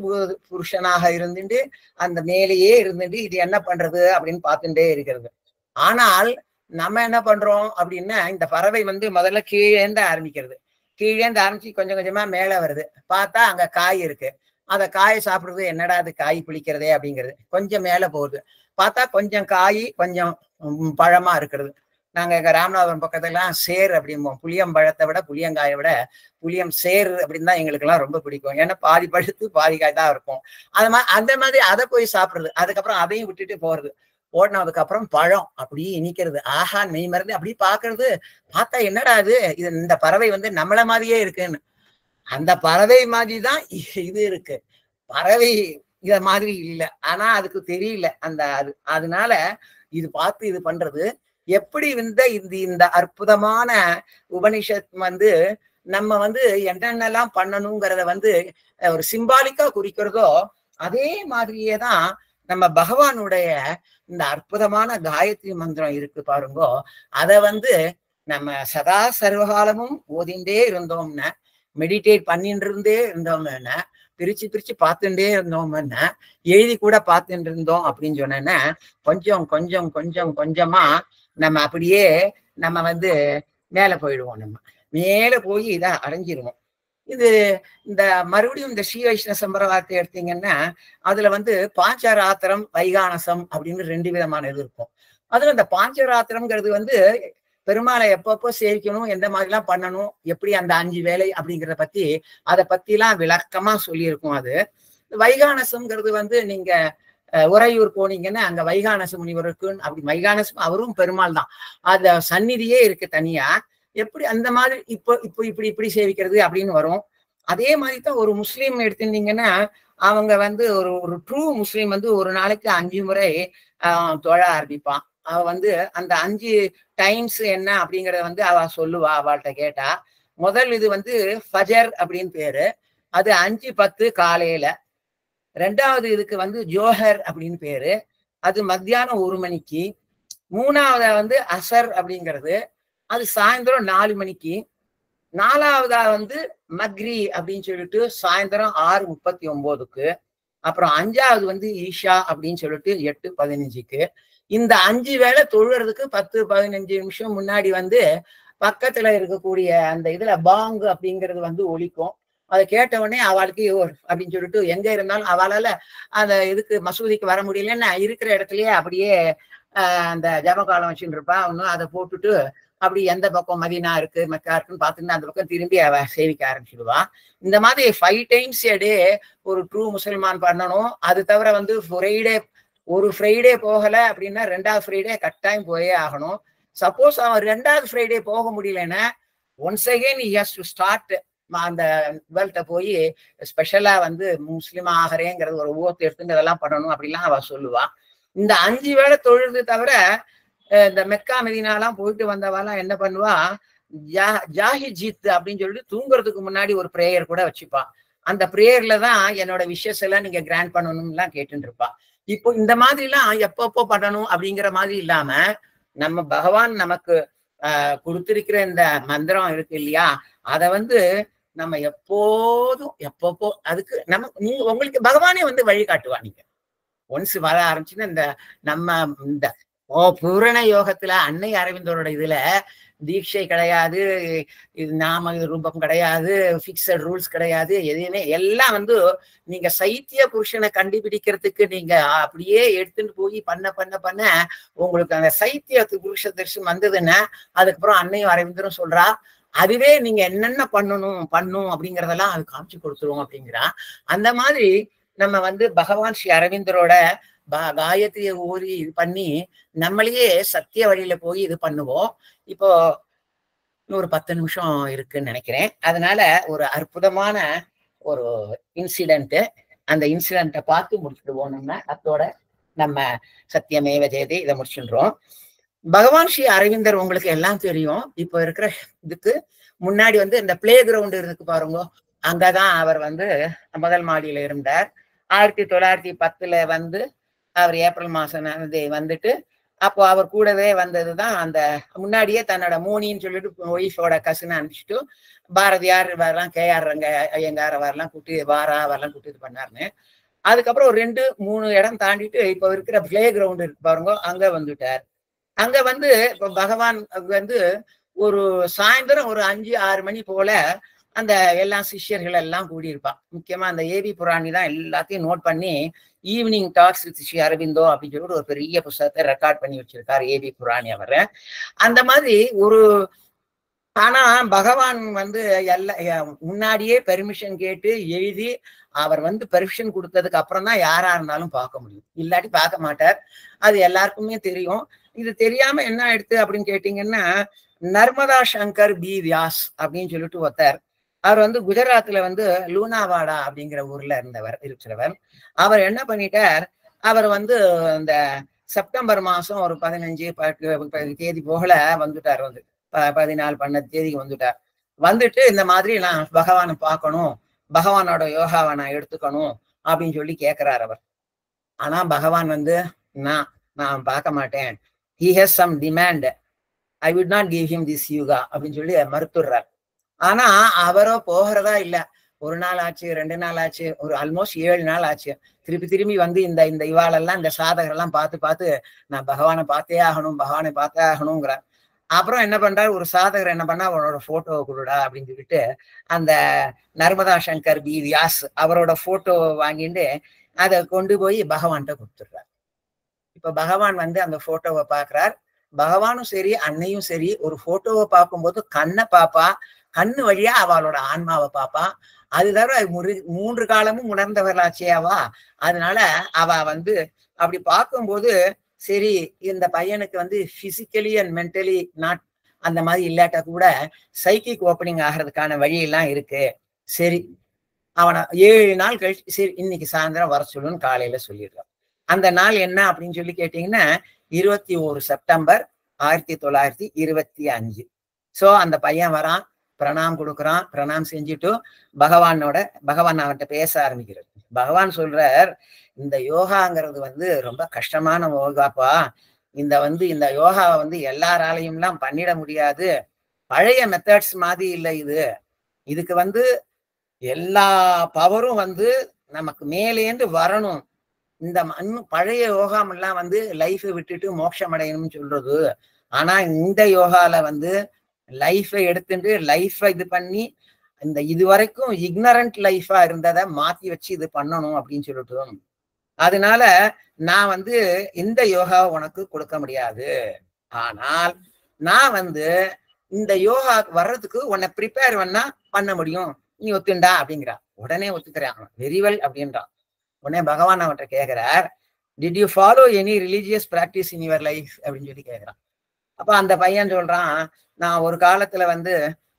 புருஷனாக இருந்துட்டு அந்த மேலேயே இருந்துட்டு இது என்ன பண்றது அப்படின்னு பார்த்துட்டே இருக்கிறது. ஆனால் நம்ம என்ன பண்றோம் அப்படின்னா, இந்த பறவை வந்து முதல்ல கீழேந்து ஆரம்பிக்கிறது, கீழேந்து ஆரம்பிச்சு கொஞ்சம் கொஞ்சமா மேல வருது, பார்த்தா அங்க காய் இருக்கு, அத காயை சாப்பிடுறது, என்னடா அது காய் பிடிக்கிறதே அப்படிங்கிறது. கொஞ்சம் மேல போகுது, பார்த்தா கொஞ்சம் காய் கொஞ்சம் பழமா இருக்கிறது. நாங்க எங்க ராமநாதபுரம் பக்கத்துலாம் சேர் அப்படிம்போம், புளியம் பழத்தை விட புளியங்காயை விட புளியம் சேர் அப்படின்னு தான் எங்களுக்கு எல்லாம் ரொம்ப பிடிக்கும். ஏன்னா பாதி பழுத்து பாதி காய் தான் இருக்கும். அந்த மாதிரி அதை போய் சாப்பிடுறது, அதுக்கப்புறம் அதையும் விட்டுட்டு போறது, ஓடினதுக்கு அப்புறம் பழம் அப்படியே இனிக்கிறது, ஆஹா மெய் மறந்து அப்படி பாக்குறது, பார்த்தா என்னடா இது இந்த பறவை வந்து நம்மள மாதிரியே இருக்குன்னு. அந்த பறவை மாதிரிதான் இது இருக்கு, பறவை இத மாதிரி இல்லை, ஆனா அதுக்கு தெரியல அந்த அதனால இது பார்த்து இது பண்றது. எப்படி இந்த அற்புதமான உபனிஷத் வந்து நம்ம வந்து என்னென்னலாம் பண்ணணுங்கிறத வந்து ஒரு சிம்பாலிக்கா குறிக்கிறதோ, அதே மாதிரியேதான் நம்ம பகவானுடைய இந்த அற்புதமான காயத்ரி மந்திரம் இருக்கு பாருங்கோ. அதை வந்து நம்ம சதா சர்வகாலமும் ஓதிண்டே இருந்தோம்னா, மெடிடேட் பண்ணிட்டு இருந்தே இருந்தோம்னா, பிரிச்சு பிரிச்சு பார்த்துட்டே இருந்தோம்னா, எழுதி கூட பார்த்துட்டு இருந்தோம் அப்படின்னு சொன்னேன்னா, கொஞ்சம் கொஞ்சம் கொஞ்சம் கொஞ்சமா நம்ம அப்படியே நம்ம வந்து மேல போயிடுவோம். நம்ம மேல போய் இதை அடைஞ்சிருவோம். இது இந்த மறுபடியும் இந்த ஸ்ரீ வைஷ்ணவ சம்பிரதாயத்தை எடுத்தீங்கன்னா, அதுல வந்து பாஞ்சராத்திரம் வைகானசம் அப்படின்னு 2 விதமான இது இருக்கும். அதுல இந்த பாஞ்சராத்திரம்ங்கிறது வந்து பெருமாளை எப்பப்போ சேவிக்கணும், எந்த மாதிரிலாம் பண்ணணும், எப்படி அந்த 5 வேலை அப்படிங்கிறத பத்தி அதை பத்திலாம் விளக்கமா சொல்லியிருக்கும். அது வைகானசம்ங்கிறது வந்து நீங்க உறையூர் போனீங்கன்னா அங்க வைகானச முனிவருக்கு அப்படி, வைகானசம் அவரும் பெருமாள் தான், அந்த சந்நிதியே இருக்கு தனியா. எப்படி அந்த மாதிரி இப்போ இப்படி சேவிக்கிறது அப்படின்னு வரும். அதே மாதிரி தான் ஒரு முஸ்லீம் எடுத்துட்டீங்கன்னா, அவங்க வந்து ஒரு ட்ரூ முஸ்லீம் வந்து ஒரு நாளைக்கு 5 முறை தொழ ஆரம்பிப்பான். அவ வந்து அந்த 5 டைம்ஸ் என்ன அப்படிங்கறத வந்து அவ சொல்லுவா, அவள்கிட்ட கேட்டா. முதல் இது வந்து ஃபஜர் அப்படின்னு பேரு, அது 5:10 காலையில. 2வது இதுக்கு வந்து ஜோஹர் அப்படின்னு பேரு, அது மத்தியானம் 1 மணிக்கு. 3வது வந்து அசர் அப்படிங்கிறது, அது சாயந்தரம் 4 மணிக்கு. 4வதா வந்து மக்ரி அப்படின்னு சொல்லிட்டு சாயந்தரம் 6:39க்கு. அப்புறம் 5வது வந்து ஈஷா அப்படின்னு சொல்லிட்டு 8:15க்கு. இந்த 5 வேளை தொழுறதுக்கு 10-15 நிமிஷம் முன்னாடி வந்து பக்கத்துல இருக்கக்கூடிய அந்த இதுல பாங்கு அப்படிங்கிறது வந்து ஒலிக்கும். அதை கேட்ட உடனே அவளுக்கு அப்படின்னு சொல்லிட்டு எங்க இருந்தாலும் அவளால அந்த இதுக்கு மசூதிக்கு வர முடியலன்னா இருக்கிற இடத்துலயே அப்படியே அந்த ஜபகாலம் வச்சுட்டு இருப்பா. ஒன்னும் அதை போட்டுட்டு அப்படி எந்த பக்கம் மதீனா இருக்கு மக்கா இருக்குன்னு பார்த்துட்டு அந்த பக்கம் திரும்பி அவ சேவிக்க ஆரம்பிச்சிடுவா. இந்த மாதிரி 5 டைம்ஸ் a day ஒரு ட்ரூ முசல்மான் பண்ணணும். அது தவிர வந்து ஒரு ஃப்ரைடே போகல அப்படின்னா 2வது ஃப்ரைடே கட்டாயம் போயே ஆகணும். சப்போஸ் அவன் 2வது ஃப்ரைடே போக முடியலன்னா once again he has to start அந்த வேர்ல்ட்ட போய் ஸ்பெஷலா வந்து முஸ்லிமா ஆகிறேங்கிறது ஒரு ஓத்து எடுத்துட்டு இதெல்லாம் பண்ணணும் அப்படிலாம் அவ சொல்லுவா. இந்த 5 வேளை தொழுது தவிர இந்த மெக்கா மதீனாலாம் போயிட்டு வந்தவாலாம் என்ன பண்ணுவா, ஜாஹி ஜீத் அப்படின்னு சொல்லிட்டு தூங்குறதுக்கு முன்னாடி ஒரு பிரேயர் கூட வச்சுப்பான். அந்த பிரேயர்ல தான் என்னோட விஷஸ் எல்லாம் நீங்க கிராண்ட் பண்ணணும்லாம் கேட்டுட்டு இருப்பா. இப்போ இந்த மாதிரி எல்லாம் எப்பப்போ பண்ணணும் அப்படிங்கிற மாதிரி இல்லாம நம்ம பகவான் நமக்கு கொடுத்திருக்கிற இந்த மந்திரம் இருக்கு இல்லையா, அத வந்து நம்ம எப்போதும் எப்பப்போ அதுக்கு நீங்க உங்களுக்கு பகவானே வந்து வழி காட்டுவா. நீங்க ஒன்ஸ் வர ஆரம்பிச்சுன்னா இந்த நம்ம இந்த பூரண யோகத்துல அன்னை அரவிந்தரோட இதுல தீட்சை கிடையாது, இது நாம ரூபம் கிடையாது, பிக்சட் ரூல்ஸ் கிடையாது, எதுவுமே எல்லாம் வந்து நீங்க சைத்திய புருஷனை கண்டுபிடிக்கிறதுக்கு நீங்க அப்படியே எடுத்துட்டு போய் பண்ண பண்ண பண்ண உங்களுக்கு அந்த சைத்திய புருஷ தரிசனம் வந்ததுன்னா அதுக்கப்புறம் அன்னையும் அரவிந்தரும் சொல்றா அதுவே நீங்க என்னென்ன பண்ணும் அப்படிங்கிறதெல்லாம் அது காமிச்சு கொடுத்துருவோம் அப்படிங்கிறா. அந்த மாதிரி நம்ம வந்து பகவான் ஸ்ரீ அரவிந்தரோட காயத்ரியை ஓதி இது பண்ணி நம்மளையே சத்திய வழியில போய் இது பண்ணுவோம். இப்போ ஒரு 10 நிமிஷம் இருக்குன்னு நினைக்கிறேன். அதனால ஒரு அற்புதமான ஒரு இன்சிடென்ட், அந்த இன்சிடென்ட்டை பார்த்து முடிச்சுடுவோம். அதோட நம்ம சத்தியமேவ ஜெயதே இதை முடிச்சுடுறோம். பகவான் ஸ்ரீ அரவிந்தர் உங்களுக்கு எல்லாம் தெரியும். இப்போ இருக்கிற இதுக்கு முன்னாடி வந்து இந்த பிளே கிரவுண்ட் இருக்கு பாருங்க, அங்கதான் அவர் வந்து முதல் மாடியில இருந்தார். 1910 வந்து அவர் ஏப்ரல் மாசம் வந்துட்டு அப்போ அவர் கூடவே வந்ததுதான் அந்த முன்னாடியே தன்னோட மோனின்னு சொல்லிட்டு ஒய்ஃபோட கசினை அனுப்பிச்சுட்டு பாரதியார் வரலாம், KR ஐயங்கார் வரலாம் கூட்டி வரலாம் கூட்டி இது பண்ணாருன்னு. அதுக்கப்புறம் ஒரு 2-3 இடம் தாண்டிட்டு இப்போ இருக்கிற பிளே கிரவுண்ட் இருக்கு பாருங்க, அங்க வந்துட்டார். அங்க வந்து இப்போ பகவான் வந்து ஒரு சாயந்தரம் ஒரு 5-6 மணி போல அந்த எல்லா சிஷ்யர்கள் எல்லாம் கூடியிருப்பான். முக்கியமா அந்த ஏபி புராணி தான் எல்லாத்தையும் நோட் பண்ணி evening talks with Sri Aurobindo அப்படின்னு சொல்லிட்டு ஒரு பெரிய புத்தகத்தை ரெக்கார்ட் பண்ணி வச்சிருக்காரு ஏபி புராணி அவர். அந்த மாதிரி ஒரு ஆனா பகவான் வந்து முன்னாடியே பெர்மிஷன் கேட்டு எழுதி அவர் வந்து பெர்மிஷன் கொடுத்ததுக்கு அப்புறம் தான் யாரா இருந்தாலும் பார்க்க முடியும், இல்லாட்டி பார்க்க மாட்டார். அது எல்லாருக்குமே தெரியும். இது தெரியாம என்ன ஆயிடுத்து அப்படின்னு கேட்டீங்கன்னா, நர்மதா சங்கர் பி வியாஸ் அப்படின்னு சொல்லிட்டு ஒருத்தர், அவர் வந்து குஜராத்ல வந்து லூனாவாடா அப்படிங்கிற ஊர்ல இருக்கிறவர். அவர் என்ன பண்ணிட்டார், அவர் வந்து இந்த செப்டம்பர் மாசம் ஒரு 15 தேதி போகல வந்துட்டார். வந்து 14-15 தேதிக்கு வந்துட்டார். வந்துட்டு இந்த மாதிரி நான் பகவானை பார்க்கணும், பகவானோட யோகாவை நான் எடுத்துக்கணும் அப்படின்னு சொல்லி கேட்கிறார் அவர். ஆனா பகவான் வந்து நான் பார்க்க மாட்டேன், he has some demand, I would not give him this yoga அப்படின்னு சொல்லி மறுத்துடுறார். ஆனா அவரோ போகிறதா இல்ல. 1 நாள் ஆச்சு, 2 நாள் ஆச்சு, ஒரு ஆல்மோஸ்ட் 7 நாள் ஆச்சு. திரும்பி வந்து இந்த இவாளெல்லாம் இந்த சாதகரெல்லாம் பார்த்து நான் பகவானை பார்த்தே ஆகணுங்கிறார். அப்புறம் என்ன பண்றாரு, ஒரு சாதகர் என்ன பண்ணா, அவரோட போட்டோவை கொடுடா அப்படின்னு சொல்லிட்டு அந்த நர்மதா சங்கர் பி வியாஸ் அவரோட போட்டோவை வாங்கிட்டு அதை கொண்டு போய் பகவான்கிட்ட கொடுத்துடுறார். இப்ப பகவான் வந்து அந்த போட்டோவை பாக்குறார். பகவானும் சரி அன்னையும் சரி ஒரு போட்டோவை பார்க்கும்போது கண்ணை பாப்பா, கண்ணு வழியா அவளோட ஆன்மாவை பாப்பா. அது தவிர 3 காலமும் உணர்ந்தவர்களாச்சேவா. அதனால அவ வந்து அப்படி பார்க்கும்போது சரி இந்த பையனுக்கு வந்து பிசிக்கலி அண்ட் மென்டலி நாட் அந்த மாதிரி இல்லாட்டா கூட சைக்கிக் ஓப்பனிங் ஆகிறதுக்கான வழியெல்லாம் இருக்கு. சரி அவனை 7 நாள் கழிச்சு சரி இன்னைக்கு சாயந்தரம் வர சொல்லுன்னு காலையில சொல்லிடுறான். அந்த நாள் என்ன அப்படின்னு சொல்லி கேட்டீங்கன்னா 21 செப்டம்பர் 1925. சோ அந்த பையன் வரான், பிரணாம் கொடுக்குறான். பிரணாம் செஞ்சுட்டு பகவான் அவன்கிட்ட பேச ஆரம்பிக்கிறது. பகவான் சொல்றார், இந்த யோகாங்கிறது வந்து ரொம்ப கஷ்டமான யோகாப்பா. இந்த யோகாவை வந்து எல்லாராலையும்லாம் பண்ணிட முடியாது. பழைய மெத்தட்ஸ் மாதிரி இல்லை இது. இதுக்கு வந்து எல்லா பவரும் வந்து நமக்கு மேலேந்து வரணும். இந்த பழைய யோகாமெல்லாம் வந்து லைஃபை விட்டுட்டு மோட்சம் அடையணும்னு சொல்றது. ஆனா இந்த யோகால வந்து லைஃபை எடுத்துட்டு லைஃபை இது பண்ணி இந்த இதுவரைக்கும் இக்னரண்ட் லைஃபா இருந்ததை மாத்தி வச்சு இது பண்ணணும் அப்படின்னு சொல்லிட்டு, அதனால நான் வந்து இந்த யோகாவை உனக்கு கொடுக்க முடியாது. ஆனால் நான் வந்து இந்த யோகா வர்றதுக்கு உன்னை ப்ரிப்பேர் பண்ண முடியும், நீ ஒத்துண்டா அப்படிங்கிறா. உடனே ஒத்துக்கிறான், வெரிவெல் அப்படின்றான். உடனே பகவான் அவன்கிட்ட கேட்கிறார், did you follow any religious practice in your life அப்படின்னு சொல்லி கேட்கிறான். அப்ப அந்த பையன் சொல்றான், நான் ஒரு காலத்துல வந்து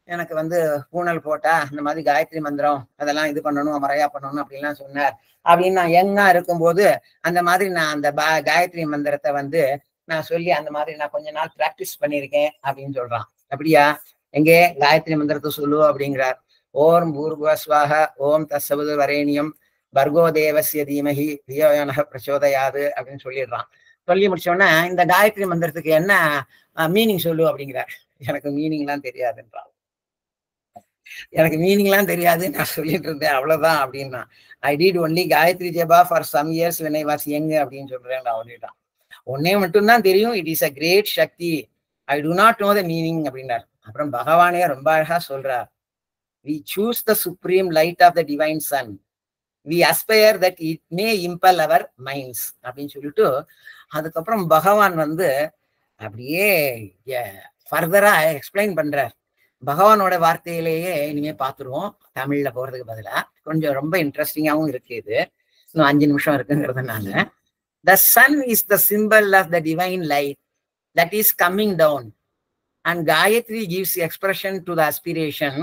எனக்கு வந்து பூனல் போட்டா இந்த மாதிரி காயத்ரி மந்திரம் அதெல்லாம் இது பண்ணணும், முறையா பண்ணணும் அப்படின்லாம் சொன்னார். அப்படின்னு நான் யங்கா இருக்கும்போது அந்த மாதிரி நான் அந்த காயத்ரி மந்திரத்தை வந்து நான் சொல்லி அந்த மாதிரி நான் கொஞ்ச நாள் பிராக்டிஸ் பண்ணியிருக்கேன் அப்படின்னு சொல்றான். அப்படியா, எங்கே காயத்ரி மந்திரத்தை சொல்லு அப்படிங்கிறார். ஓம் பூர்வஸ்வாக ஓம் தத்சவிது வரேணியம் பர்கோ தேவஸ்ய தீமஹி தியோ யோ நஹ பிரச்சோதயாது அப்படின்னு சொல்லிடுறான். சொல்லி முடிச்சோடனே இந்த காயத்ரி மந்திரத்துக்கு என்ன மீனிங் சொல்லு அப்படிங்கிறார். எனக்கு மீனிங்லாம் தெரியாதுன்றான். எனக்கு மீனிங்லாம் தெரியாது, நான் சொல்லிட்டு இருந்தேன் அவ்வளவுதான் அப்படின்னா. I did only Gayatri japa for some years when I was young அப்படின்னு சொல்றேன் அப்படின்ட்டான். ஒன்னே மட்டும்தான் தெரியும், it is a great shakti, I do not know the meaning அப்படின்னார். அப்புறம் பகவானே ரொம்ப அழகா சொல்றார், we choose the supreme light of the divine sun, we aspire that it may impel our minds அப்படின்னு சொல்லிட்டு அதுக்கப்புறம் பகவான் வந்து அப்படியே ஃபர்தரா எக்ஸ்பிளைன் பண்றார். பகவானோட வார்த்தையிலேயே இனிமே பார்த்துருவோம், தமிழ்ல போறதுக்கு பதிலா. கொஞ்சம் ரொம்ப இன்ட்ரெஸ்டிங்காகவும் இருக்கு இது, இன்னும் 5 நிமிஷம் இருக்குங்கிறதுனால. The sun is the symbol of the divine light that is coming down, and Gayatri gives expression to the aspiration,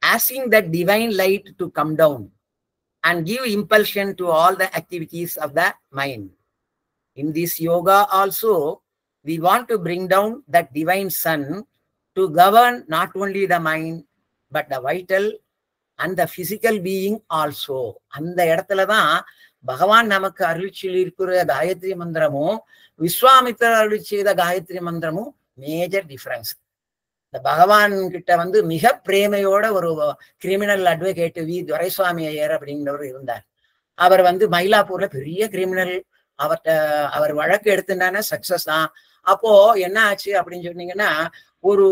asking that divine light to come down and give impulsion to all the activities of the mind. In this yoga also, we want to bring down that divine sun to govern not only the mind but the vital and the physical being also. அந்த இடத்துலதான் பகவான் நமக்கு அருள் சொல்லியிருக்கிற காயத்ரி மந்திரமும் விஸ்வாமித்திரர் அருள் செய்த காயத்ரி மந்திரமும் major difference. இந்த பகவான் கிட்ட வந்து மிக பிரேமையோட ஒரு criminal advocate V Duraiswami Iyer அப்படிங்கிறவர் இருந்தார். அவர் வந்து மயிலாப்பூர்ல பெரிய கிரிமினல். அவர் வழக்கு எடுத்துட்டானே சக்சஸ் தான். அப்போ என்ன ஆச்சு அப்படின்னு சொன்னீங்கன்னா, ஒரு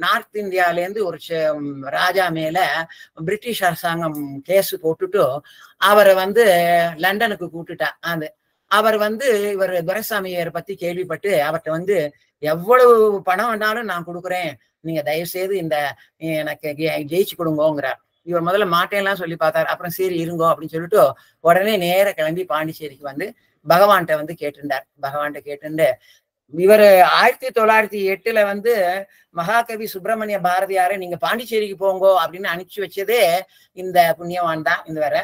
நார்த் இந்தியால இருந்து ஒரு ராஜா மேல பிரிட்டிஷ் அரசாங்கம் கேஸ் போட்டுட்டு அவரை வந்து லண்டனுக்கு கூட்டுட்டா. அவர் வந்து இவர் துரைசாமியரை பத்தி கேள்விப்பட்டு அவர்கிட்ட வந்து எவ்வளவு பணம் வேணாலும் நான் கொடுக்குறேன், நீங்க தயவு செய்து இந்த எனக்கு ஜெயிச்சு கொடுங்கோங்கிறார். இவர் முதல்ல மாட்டேன்லாம் சொல்லி பார்த்தாரு. அப்புறம் சரி இருங்கோ அப்படின்னு சொல்லிட்டு உடனே நேர கிளம்பி பாண்டிச்சேரிக்கு வந்து பகவான்கிட்ட வந்து கேட்டிருந்தார். பகவான்கிட்ட கேட்டுண்டு இவர் 1908 வந்து மகாகவி சுப்பிரமணிய பாரதியாரை நீங்க பாண்டிச்சேரிக்கு போங்கோ அப்படின்னு அனுப்பிச்சு வச்சதே இந்த புண்ணியவான் தான். இந்த வர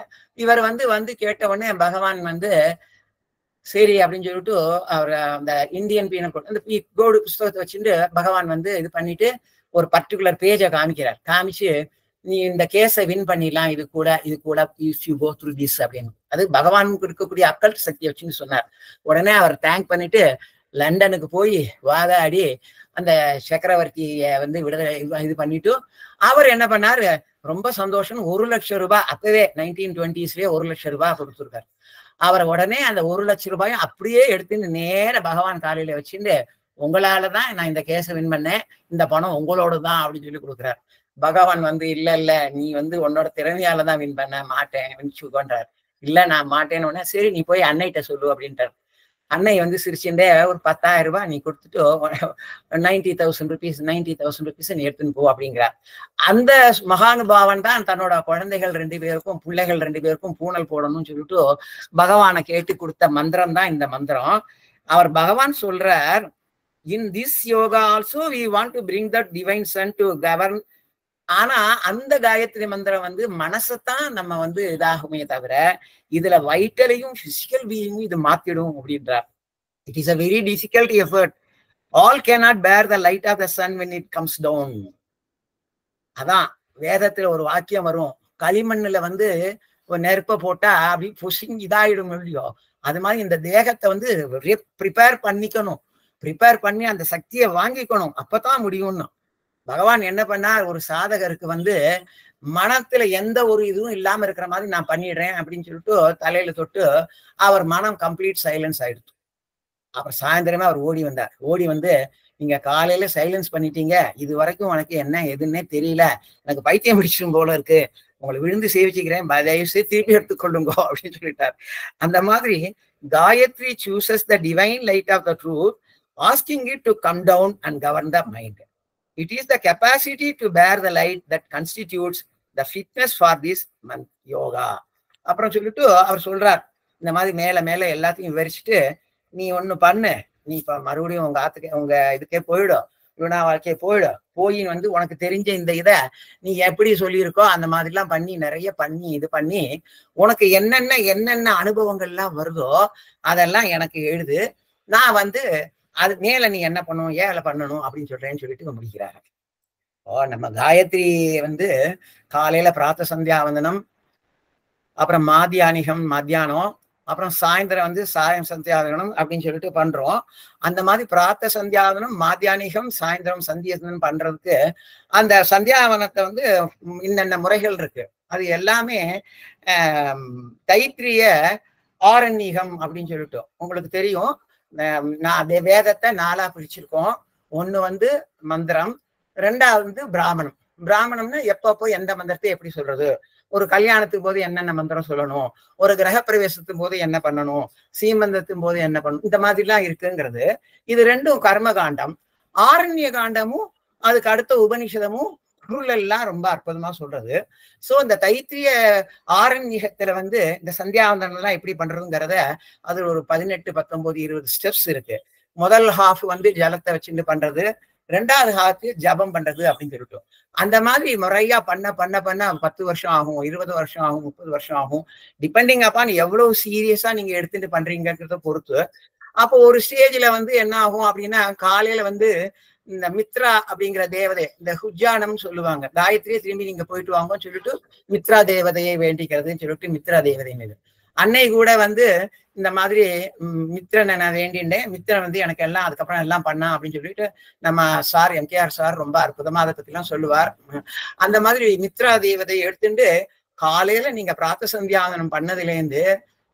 இவர் வந்து கேட்ட உடனே பகவான் வந்து சரி அப்படின்னு சொல்லிட்டு அவர் அந்த இந்தியன் பீனல் கோட் அந்த கோடு புஸ்தகத்தை வச்சுட்டு பகவான் வந்து இது பண்ணிட்டு ஒரு பர்டிகுலர் பேஜை காமிக்கிறார். காமிச்சு நீ இந்த கேஸை வின் பண்ணிடலாம், இது கூட if you go through this அப்படின்னு. அது பகவானுக்கு இருக்கக்கூடிய அக்கல்ட் சக்தியை வச்சுன்னு சொன்னார். உடனே அவர் தேங்க் பண்ணிட்டு லண்டனுக்கு போய் வாதாடி அந்த சக்கரவர்த்திய வந்து விடுதலை இது பண்ணிட்டு அவர் என்ன பண்ணாரு, ரொம்ப சந்தோஷம், 1 லட்சம் ரூபாய் அப்பவே 1920s 1 லட்சம் ரூபாய் கொடுத்துருக்காரு. அவர் உடனே அந்த 1 லட்சம் ரூபாயும் அப்படியே எடுத்துன்னு நேர பகவான் காலையில வச்சுட்டு உங்களாலதான் நான் இந்த கேஸை வின் பண்ணேன், இந்த பணம் உங்களோட தான் அப்படின்னு சொல்லி கொடுக்குறாரு. பகவான் வந்து இல்ல நீ வந்து உன்னோட திறமையாலதான் வின் பண்ண, மாட்டேன் வின்ச்சுக்கோன்றார். இல்ல நான் மாட்டேன்னு உடனே சரி நீ போய் அன்னைகிட்ட சொல்லு அப்படின்ட்டார். அன்னை வந்து சிரிச்சுட்டே ஒரு 10,000 ரூபாய் நீ கொடுத்துட்டு 90,000 rupees நீ எடுத்துன்னு போ அப்படிங்கிறார். அந்த மகானுபாவன் தான் தன்னோட குழந்தைகள் 2 பேருக்கும் பிள்ளைகள் 2 பேருக்கும் பூனல் போடணும்னு சொல்லிட்டு பகவானை கேட்டு கொடுத்த மந்திரம் தான் இந்த மந்திரம். அவர் பகவான் சொல்றார், in this yoga also we want to bring that divine sun to govern. ஆனா அந்த காயத்ரி மந்திரம் வந்து மனசத்தான் நம்ம வந்து இதாகுமே தவிர இதுல வைட்டலையும் பிசிக்கல் பீயிங்கும் இது மாத்திடும் அப்படின்றார். It is a very difficult effort. All cannot bear the light of the sun when it comes down. அதான் வேதத்துல ஒரு வாக்கியம் வரும், களிமண்ணுல வந்து ஒரு நெருப்ப போட்டா அப்படி பொசிங் இதாயிடும் இல்லையோ, அது மாதிரி இந்த தேகத்தை வந்து ப்ரிப்பேர் பண்ணிக்கணும். ப்ரிப்பேர் பண்ணி அந்த சக்தியை வாங்கிக்கணும், அப்பதான் முடியும்னு. பகவான் என்ன பண்ணார், ஒரு சாதகருக்கு வந்து மனத்துல எந்த ஒரு இதுவும் இல்லாம இருக்கிற மாதிரி நான் பண்ணிடுறேன் அப்படின்னு சொல்லிட்டு தலையில தொட்டு அவர் மனம் கம்ப்ளீட் சைலன்ஸ் ஆயிடுச்சு. அப்புறம் சாயந்தரமே அவர் ஓடி வந்தார். ஓடி வந்து நீங்க காலையில சைலன்ஸ் பண்ணிட்டீங்க, இது வரைக்கும் உனக்கு என்ன எதுன்னே தெரியல, எனக்கு பைத்தியம் பிடிச்சிடும் போல இருக்கு, உங்களை விழுந்து சேவிச்சுக்கிறேன், தயவு செய்து திருப்பி எடுத்துக்கொள்ளுங்க அப்படின்னு சொல்லிட்டார். அந்த மாதிரி Gayatri sues the divine light of the truth, asking it to come down and govern the mind. It is the capacity to bear the light that constitutes the fitness for this yoga. அப்புறம் சொல்லிட்டு அவர் சொல்றார், இந்த மாதிரி மேல மேல எல்லாத்தையும் விவரிச்சுட்டு நீ ஒண்ணு பண்ணு, நீ இப்ப மறுபடியும் உங்க இதுக்கே போயிடும், யுனா வாழ்க்கையே போயிடும், போய் வந்து உனக்கு தெரிஞ்ச இந்த இதை நீ எப்படி சொல்லியிருக்கோ அந்த மாதிரிலாம் பண்ணி நிறைய பண்ணி இது பண்ணி உனக்கு என்னென்ன அனுபவங்கள்லாம் வருதோ அதெல்லாம் எனக்கு எழுது, நான் வந்து அது மேல நீ என்ன பண்ணணும் ஏல பண்ணணும் அப்படின்னு சொல்றேன்னு சொல்லிட்டு முடிக்கிறாரு. நம்ம காயத்ரி வந்து காலையில பிராத்த சந்தியாவந்தனம், அப்புறம் மத்தியானம், அப்புறம் சாயந்தரம் வந்து சாயம் சந்தியாவதனம் அப்படின்னு சொல்லிட்டு பண்றோம். அந்த மாதிரி பிராத்த சந்தியாவதனம், மாத்தியானிகம், சாயந்தரம் சந்தியாவதனம் பண்றதுக்கு அந்த சந்தியாவனத்தை வந்து இன்னென்ன முறைகள் இருக்கு. அது எல்லாமே தைத்திரிய ஆரண்யகம் அப்படின்னு சொல்லிட்டு உங்களுக்கு தெரியும். நான் வேதத்தை 4ஆ பிரிச்சிருக்கோம். ஒண்ணு வந்து மந்திரம், 2வது வந்து பிராமணம். பிராமணம்னா எப்பப்போ எந்த மந்திரத்தை எப்படி சொல்றது, ஒரு கல்யாணத்துக்கு போது என்னென்ன மந்திரம் சொல்லணும், ஒரு கிரக பிரவேசத்துக்கு போது என்ன பண்ணணும், சீமந்தத்தின் போது என்ன பண்ணணும், இந்த மாதிரிலாம் இருக்குங்கிறது. இது 2ம் கர்ம காண்டம். ஆரண்ய காண்டமும் அதுக்கு அடுத்த உபனிஷதமும் எல்லாம் ரொம்ப அற்புதமா சொல்றது. சோ இந்த தைத்திரிய ஆரண்யத்துல வந்து இந்த சந்தியாவந்தனம் எல்லாம் எப்படி பண்றதுங்கிறத அது ஒரு 18, 19, 20 ஸ்டெப்ஸ் இருக்கு. முதல் ஹாஃப் வந்து ஜலத்தை வச்சுட்டு பண்றது, 2வது ஹாஃப் ஜபம் பண்றது அப்படின்னு சொல்லிட்டு அந்த மாதிரி முறையா பண்ண 10 வருஷம் ஆகும், 20 வருஷம் ஆகும், 30 வருஷம் ஆகும். டிபெண்டிங் அப்பான் எவ்வளவு சீரியஸா நீங்க எடுத்துட்டு பண்றீங்கிறத பொறுத்து. அப்போ ஒரு ஸ்டேஜ்ல வந்து என்ன ஆகும் அப்படின்னா, காலையில வந்து இந்த மித்ரா அப்படிங்கிற தேவதை, இந்த ஹுஜானம் சொல்லுவாங்க, காயத்ரியே திரும்பி நீங்க போயிட்டு வாங்கன்னு சொல்லிட்டு மித்ரா தேவதையை வேண்டிக்கிறதுன்னு சொல்லிட்டு மித்ரா தேவதை மீது அன்னை கூட வந்து இந்த மாதிரி மித்ரனை நான் வேண்டிண்டேன், மித்ரன் வந்து எனக்கு எல்லாம் அதுக்கப்புறம் எல்லாம் பண்ணா அப்படின்னு சொல்லிட்டு நம்ம சார் எம்கேஆர் சார் ரொம்ப அற்புதமா அதை பத்தி எல்லாம் சொல்லுவார். அந்த மாதிரி மித்ரா தேவதை எடுத்துட்டு காலையில நீங்க பிராத்த சந்தியாவதனம் பண்ணதுலேருந்து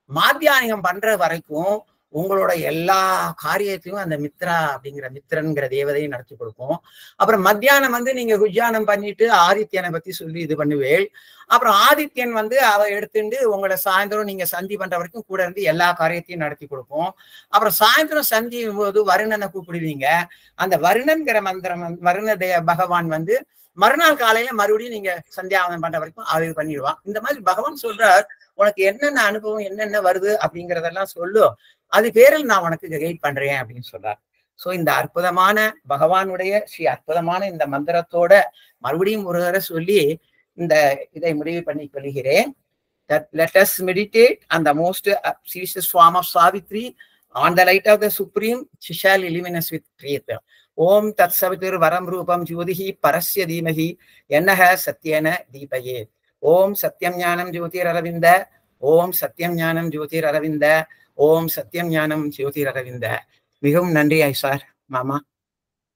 மாத்தியானிகம் பண்ற வரைக்கும் உங்களோட எல்லா காரியத்தையும் அந்த மித்ரா அப்படிங்கிற மித்ரன்கிற தேவதையை நடத்தி கொடுக்கும். அப்புறம் மத்தியானம் வந்து நீங்க குஜானம் பண்ணிட்டு ஆதித்யனை பத்தி சொல்லி இது பண்ணுவேள். அப்புறம் ஆதித்யன் வந்து அவ எடுத்துட்டு உங்களோட சாயந்தரம் நீங்க சந்தி பண்ற வரைக்கும் கூட இருந்து எல்லா காரியத்தையும் நடத்தி கொடுப்போம். அப்புறம் சாயந்தரம் சந்தி போது வருணனை கூப்பிடுவீங்க. அந்த வருணன்கிற மந்திரம் வருண பகவான் வந்து மறுநாள் காலையில மறுபடியும் நீங்க சந்தியாவதனம் பண்ற வரைக்கும் அது பண்ணிடுவான். இந்த மாதிரி பகவான் சொல்றார், உனக்கு என்னென்ன அனுபவம் என்னென்ன வருது அப்படிங்கிறதெல்லாம் சொல்லும், அது பேரில் நான் உனக்கு கைட் பண்றேன் அப்படின்னு சொல்றார். சோ இந்த அற்புதமான பகவானுடைய அற்புதமான இந்த மந்திரத்தோட மறுபடியும் ஒரு தடவை சொல்லி இந்த இதை முடிவு பண்ணி கொள்கிறேன். Let us meditate on the most serious form of Savitri, on the light of the Supreme, she shall illumine us with faith. Om Tat Savitur Varam Rupam Jyodihi Parasya Dhimahi Yannaha Satyena Deepaye. Om Satyam Jnanam Jyotir Aravinda. Om Satyam Jnanam Jyotir Aravinda. Om Satyam Jnanam Jyotir Aravinda. மிகவும் நன்றி ஐசார்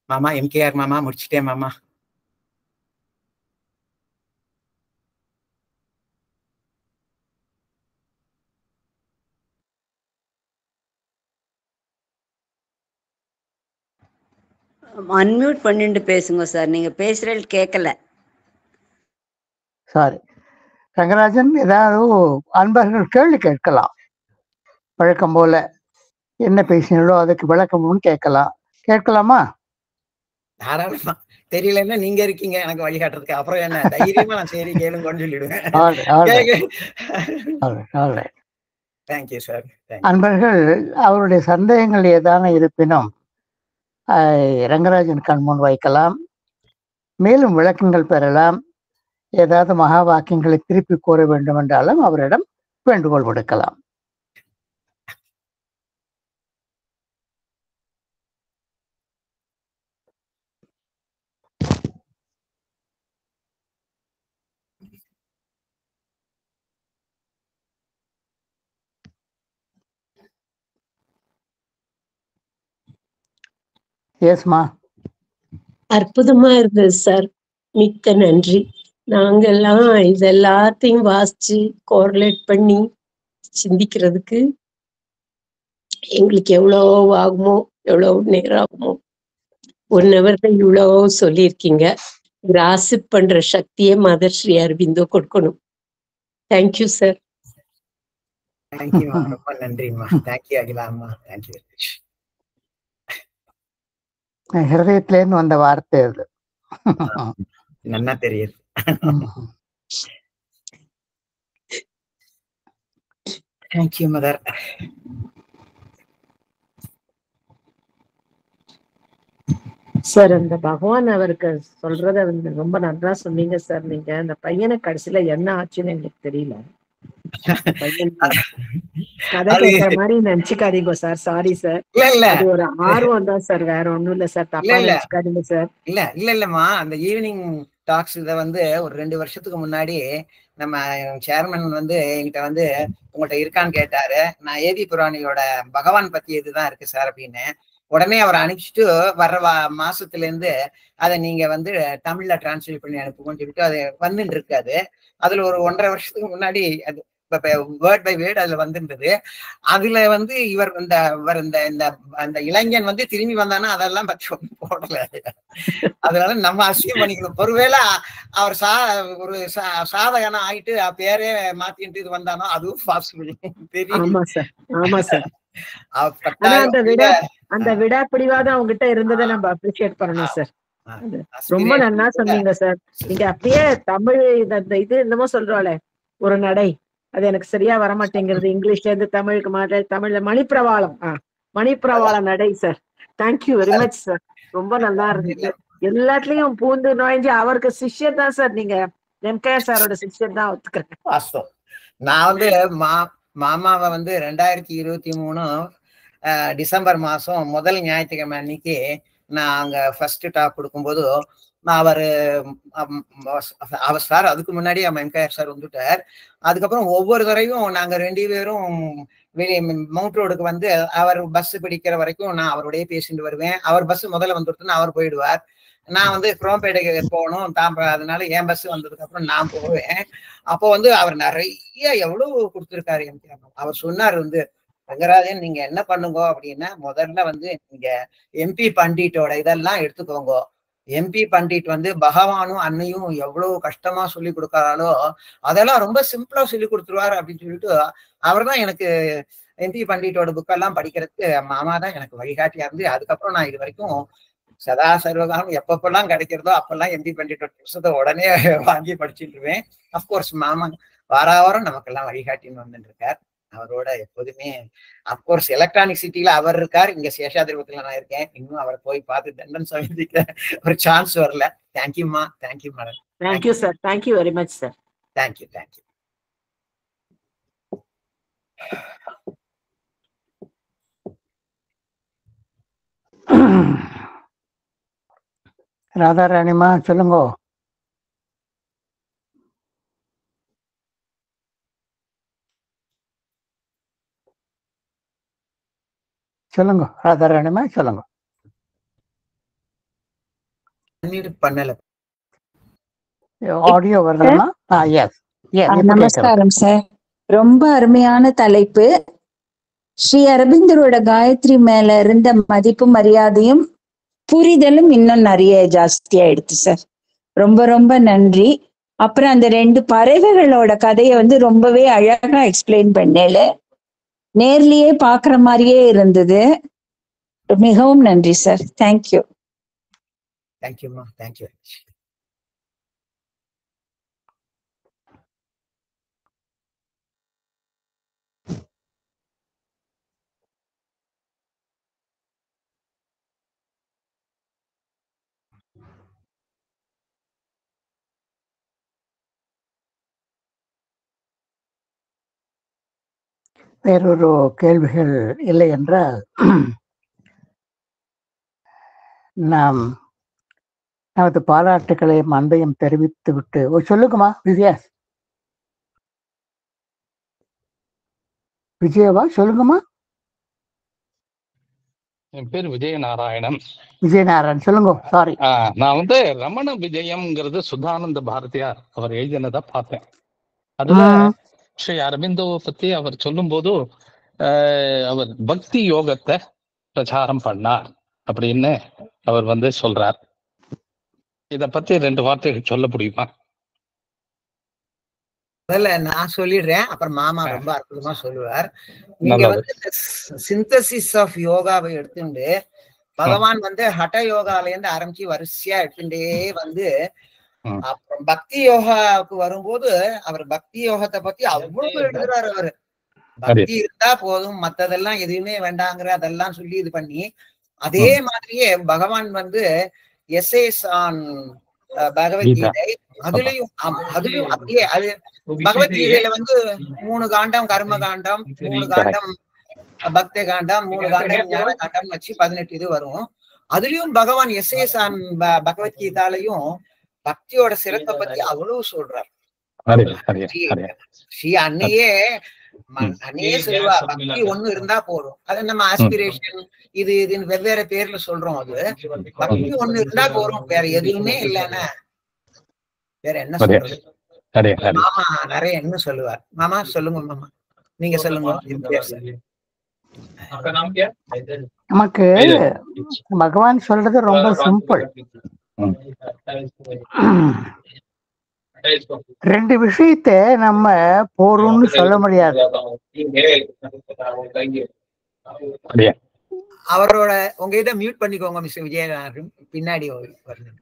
மாமா MKR மாமா, முடிச்சிட்டேன் மாமா. Unmute பண்ணிட்டு பேசுங்க sir, நீங்க பேசுறது கேட்கல. சாரி ரங்கராஜன், ஏதாவது அன்பர்கள் கேள்வி கேட்கலாம். வழக்கம் போல என்ன பேசினோ அதுக்கு விளக்கமும் கேட்கலாமா? தாராளமா. தெரியலன்னா நீங்க இருக்கீங்க எனக்கு வழிகாட்டுறதுக்கு. அப்புறம் என்ன தைரியமா நான் சரி கேளுங்கன்னு சொல்லிடுவேன். Thank you sir. அன்பர்கள் அவருடைய சந்தேகங்கள் ஏதான இருப்பினும் ரங்கராஜன் கண்முன் வைக்கலாம், மேலும் விளக்கங்கள் பெறலாம். ஏதாவது மகா வாக்கியங்களை திருப்பி கூற வேண்டும் என்றாலும் அவரிடம் வேண்டுகோள் விடுக்கலாம். ஏஸ்மா, அற்புதமா இருந்தது சார், மிக்க நன்றி. நாங்கெல்லாம் இதெல்லாத்தையும் வாசிச்சு கோரிலேட் பண்ணி சிந்திக்கிறதுக்கு எங்களுக்கு எவ்வளோ ஆகுமோ, எவ்வளவு நேரம் ஆகுமோ. 1 ஹவர்ல இவ்வளோ சொல்லியிருக்கீங்க. கிராசிப் பண்ற சக்தியை மதர் ஸ்ரீ அரவிந்தோ கொடுக்கணும். Thank you sir. தேங்க்யூ, ரொம்ப நன்றிம்மா. தேங்க்யூ அகிலாம்மா. தேங்க்யூ. ஹிருதயத்திலேருந்து வந்த வார்த்தை அது. நல்லா தெரியுது. Thank you mother. சார், அந்த பகவான் அவருக்கு சொல்றத ரொம்ப நல்லா சொன்னீங்க சார். நீங்க அந்த பையனை கடைசியில என்ன ஆச்சுன்னு எங்களுக்கு தெரியல. கதை கேட்கற மாதிரி நினைச்சுக்காதீங்க சார். Sorry sir. இல்ல அது ஒரு ஆர்வம் தான் சார், வேற ஒண்ணும் இல்ல சார். தப்பா நினைச்சுக்காதீங்க சார். இல்லம்மா, அந்த ஈவினிங் டாக்ஸ் இதை வந்து ஒரு 2 வருஷத்துக்கு முன்னாடி நம்ம சேர்மன் வந்து என்கிட்ட வந்து உங்கள்கிட்ட இருக்கான்னு கேட்டாரு. நான் ஏவி புராணியோட பகவான் பத்தி இதுதான் இருக்கு சார் அப்படின்னு. உடனே அவரை அனுப்பிச்சுட்டு வர்ற மாசத்துல இருந்து அதை நீங்க வந்து தமிழ்ல டிரான்ஸ்லேட் பண்ணி அனுப்புங்கன்னு சொல்லிட்டு அது வந்துட்டு இருக்காது. அதுல ஒரு 1.5 வருஷத்துக்கு முன்னாடி அது வேர்ட் பை வேர்ட் அதுல வந்துருந்தது. அதுல வந்து இவர் இந்த இளைஞன் வந்து திரும்பி வந்தானா அதெல்லாம் பத்தி ஒன்றும் போடல. அதனால நம்ம அசியம் பண்ணிக்கணும். ஒருவேளை அவர் ஒரு சாதகனா ஆயிட்டு பேரே மாத்திட்டு இது வந்தானோ அதுவும் பாசிபிள் தெரியும். அந்த விடாப்பிடிவாதான் அவங்ககிட்ட இருந்ததை நம்ம அப்ரிஷியேட் பண்ணணும் சார். ரொம்ப நல்லா சொன்னீங்க சார். நீங்க அப்படியே தமிழ் இது என்னமோ சொல்றாளே ஒரு நடை, அது எனக்கு சரியா வரமாட்டேங்கிறது. இங்கிலீஷ்ல இருந்து தமிழுக்கு மாற்ற தமிழ்ல மணிப்பிரவாளம், மணிப்பிரவாள நடை sir. Thank you very much sir. ரொம்ப நல்லா இருந்துச்சு. எல்லாத்துலயும் பூந்து நுழைஞ்சு அவருக்கு சிஷ்யர் தான் சார். நீங்க எம்கேஆர் சாரோட சிஷ்யர் தான் ஒத்துக்கிறேன். நான் வந்து மாமாவை வந்து 2023 டிசம்பர் மாசம் முதல் ஞாயிற்றுக்கிழமை அன்னைக்கு நான் அங்க ஃபர்ஸ்ட் டாக் கொடுக்கும்போது அவர் சார் அதுக்கு முன்னாடி எம்கேஆர் சார் வந்துட்டார். அதுக்கப்புறம் ஒவ்வொரு தடவையும் நாங்க 2 பேரும் வெளியே மவுண்ட் ரோடுக்கு வந்து அவர் பஸ் பிடிக்கிற வரைக்கும் நான் அவருடைய பேசிட்டு வருவேன். அவர் பஸ் முதல்ல வந்துட்டுன்னு அவர் போயிடுவார். நான் வந்து குரோம்பேட்டைக்கு போகணும் அதனால என் பஸ் வந்ததுக்கு அப்புறம் நான் போவேன். அப்போ வந்து அவர் நிறைய எவ்வளவு கொடுத்துருக்காரு எம்கேஆர். அவர் சொன்னார் வந்து, ரங்கராஜன் நீங்க என்ன பண்ணுங்க அப்படின்னா முதல்ல வந்து நீங்க எம்பி பண்டிட்டோட இதெல்லாம் எடுத்துக்கோங்க. எம்பி பண்டிட் வந்து பகவானும் அன்னையும் எவ்வளவு கஷ்டமா சொல்லி கொடுக்கறாளோ அதெல்லாம் ரொம்ப சிம்பிளா சொல்லி கொடுத்துருவாரு அப்படின்னு சொல்லிட்டு அவர் தான் எனக்கு எம்பி பண்டிட்டோட புக்கெல்லாம் படிக்கிறதுக்கு மாமா தான் எனக்கு வழிகாட்டியா இருந்து. அதுக்கப்புறம் நான் இது வரைக்கும் சதா சர்வகாலம் எப்பப்பெல்லாம் கிடைக்கிறதோ அப்பெல்லாம் எம்பி பண்டிட்டோட புத்தகத்தை உடனே வாங்கி படிச்சுட்டுருவேன். அப்கோர்ஸ் மாமா வாரம் நமக்கெல்லாம் வழிகாட்டின்னு வந்துட்டு இருக்கார். அவரோட எப்போதுமே அப்கோர்ஸ் எலக்ட்ரானிக் சிட்டில அவர் இருக்கார். இங்க சேஷாதிபத்தில நான் இருக்கேன். இன்னும் அவரை போய் பார்த்து தண்டன் சந்திக்க ஒரு சான்ஸ் வரல. தேங்க்யூமா. Thank you madam. Thank you sir. Thank you very much sir. Thank you. ராதாராணிமா சொல்லுங்க. சொல்லுங்க ராதாராணிமா சொல்லுங்க. பண்ணல ஆடியோ வரலமா? நமஸ்காரம் சார். ரொம்ப அருமையான தலைப்பு. ஸ்ரீ அரவிந்தரோட காயத்ரி மேல இருந்த மதிப்பு மரியாதையும் புரிதலும் இன்னும் நிறைய ஜாஸ்தியா எடுத்து சார். ரொம்ப ரொம்ப நன்றி. அப்புறம் அந்த 2 பறவைகளோட கதையை வந்து ரொம்பவே அழகா எக்ஸ்பிளைன் பண்ணல. நேர்லயே பாக்குற மாதிரியே இருந்தது. மிகவும் நன்றி சார். தேங்க்யூ. தேங்க்யூமா. தேங்க்யூ. வேறொரு கேள்விகள் இல்லை என்றால் நாம் நமது பாராட்டுகளையும் அன்பையும் தெரிவித்து விட்டு சொல்லுங்கம்மா விஜயவா சொல்லுங்கம்மா. என் பேர் விஜயநாராயணன். விஜயநாராயணன் சொல்லுங்க. சாரி. நான் வந்து ரமண விஜயம்ங்கிறது சுதானந்த பாரதியார் அவர் எழுதினதை பார்த்தேன். அதுல ஸ்ரீ அரவிந்தோவை பத்தி அவர் சொல்லும் போது அவர் பக்தி யோகத்தை பிரச்சாரம் பண்ணார் அப்படின்னு அவர் வந்து சொல்றார். இத பத்தி 2 வார்த்தைகள் சொல்ல முடியுமா? முதல்ல நான் சொல்லிடுறேன், அப்புறம் மாமா ரொம்ப அற்புதமா சொல்லுவார். நீங்க வந்து சிந்தசிஸ் ஆஃப் யோகாவை எடுத்துட்டு பகவான் வந்து ஹட யோகால இருந்து ஆரம்பிச்சு வரிசையா எடுத்துட்டே வந்து அப்புறம் பக்தி யோகாவுக்கு வரும்போது அவர் பக்தி யோகத்தை பத்தி அவ்வளவு எழுதுறாரு. அவரு பக்தி இருந்தா போதும், மத்ததெல்லாம் எதுவுமே வேண்டாங்கிற அதெல்லாம் சொல்லி இது பண்ணி அதே மாதிரியே பகவான் வந்து எஸ்ஏஸ் ஆன் பகவத்கீதை அதுலயும் அதுலயும் அப்படியே அது பகவத்கீதையில வந்து 3 காண்டம் கர்ம காண்டம், 3 காண்டம் பக்த காண்டம், 3 காண்டம் ஞான காண்டம் வச்சு 18 இது வரும். அதுலயும் பகவான் எஸ்ஏசான் பகவத்கீதாலையும் பக்தியோட சிறப்பை பத்தி அவ்வளவு சொல்றார். ஸ்ரீ அன்னையே சொல்லுவா, பக்தி ஒண்ணு இருந்தா போதும். அது நம்ம ஆஸ்பிரேஷன் இது இதுன்னு வெவ்வேறு பேர்ல சொல்றோம். அது பக்தி ஒண்ணு இருந்தா போதும், வேற எதுவுமே இல்லைன்னா வேற என்ன சொல்றது. மாமா நிறைய என்ன சொல்லுவார். மாமா சொல்லுங்க, மாமா நீங்க சொல்லுங்க. நமக்கு பகவான் சொல்றது ரொம்ப சிம்பிள். 2 விஷயத்தை நம்ம போறோம்னு சொல்ல முடியாது. அவரோட உங்க இதை மியூட் பண்ணிக்கோங்க மிஸ்டர் விஜயநாதன், பின்னாடி வரணும்.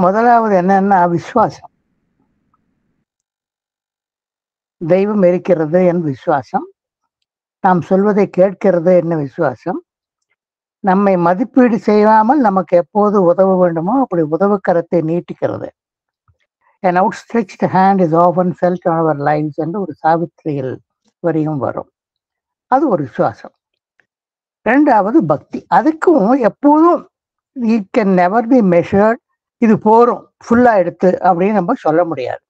முதலாவது என்னன்னா விசுவாசம். தெய்வம் இருக்கிறது என் விசுவாசம், நாம் சொல்வதை கேட்கிறது என்ன விசுவாசம், நம்மை மதிப்பீடு செய்யாமல் நமக்கு எப்போது உதவ வேண்டுமோ அப்படி உதவு கரத்தை நீட்டிக்கிறது. An outstretched hand is often felt on our lives என்று ஒரு சாவித்திரியில் வரியும் வரும். அது ஒரு விசுவாசம். 2வது பக்தி. அதுக்கும் எப்போதும் it can never be measured. இது போறோம் ஃபுல்லா எடுத்து அப்படின்னு நம்ம சொல்ல முடியாது.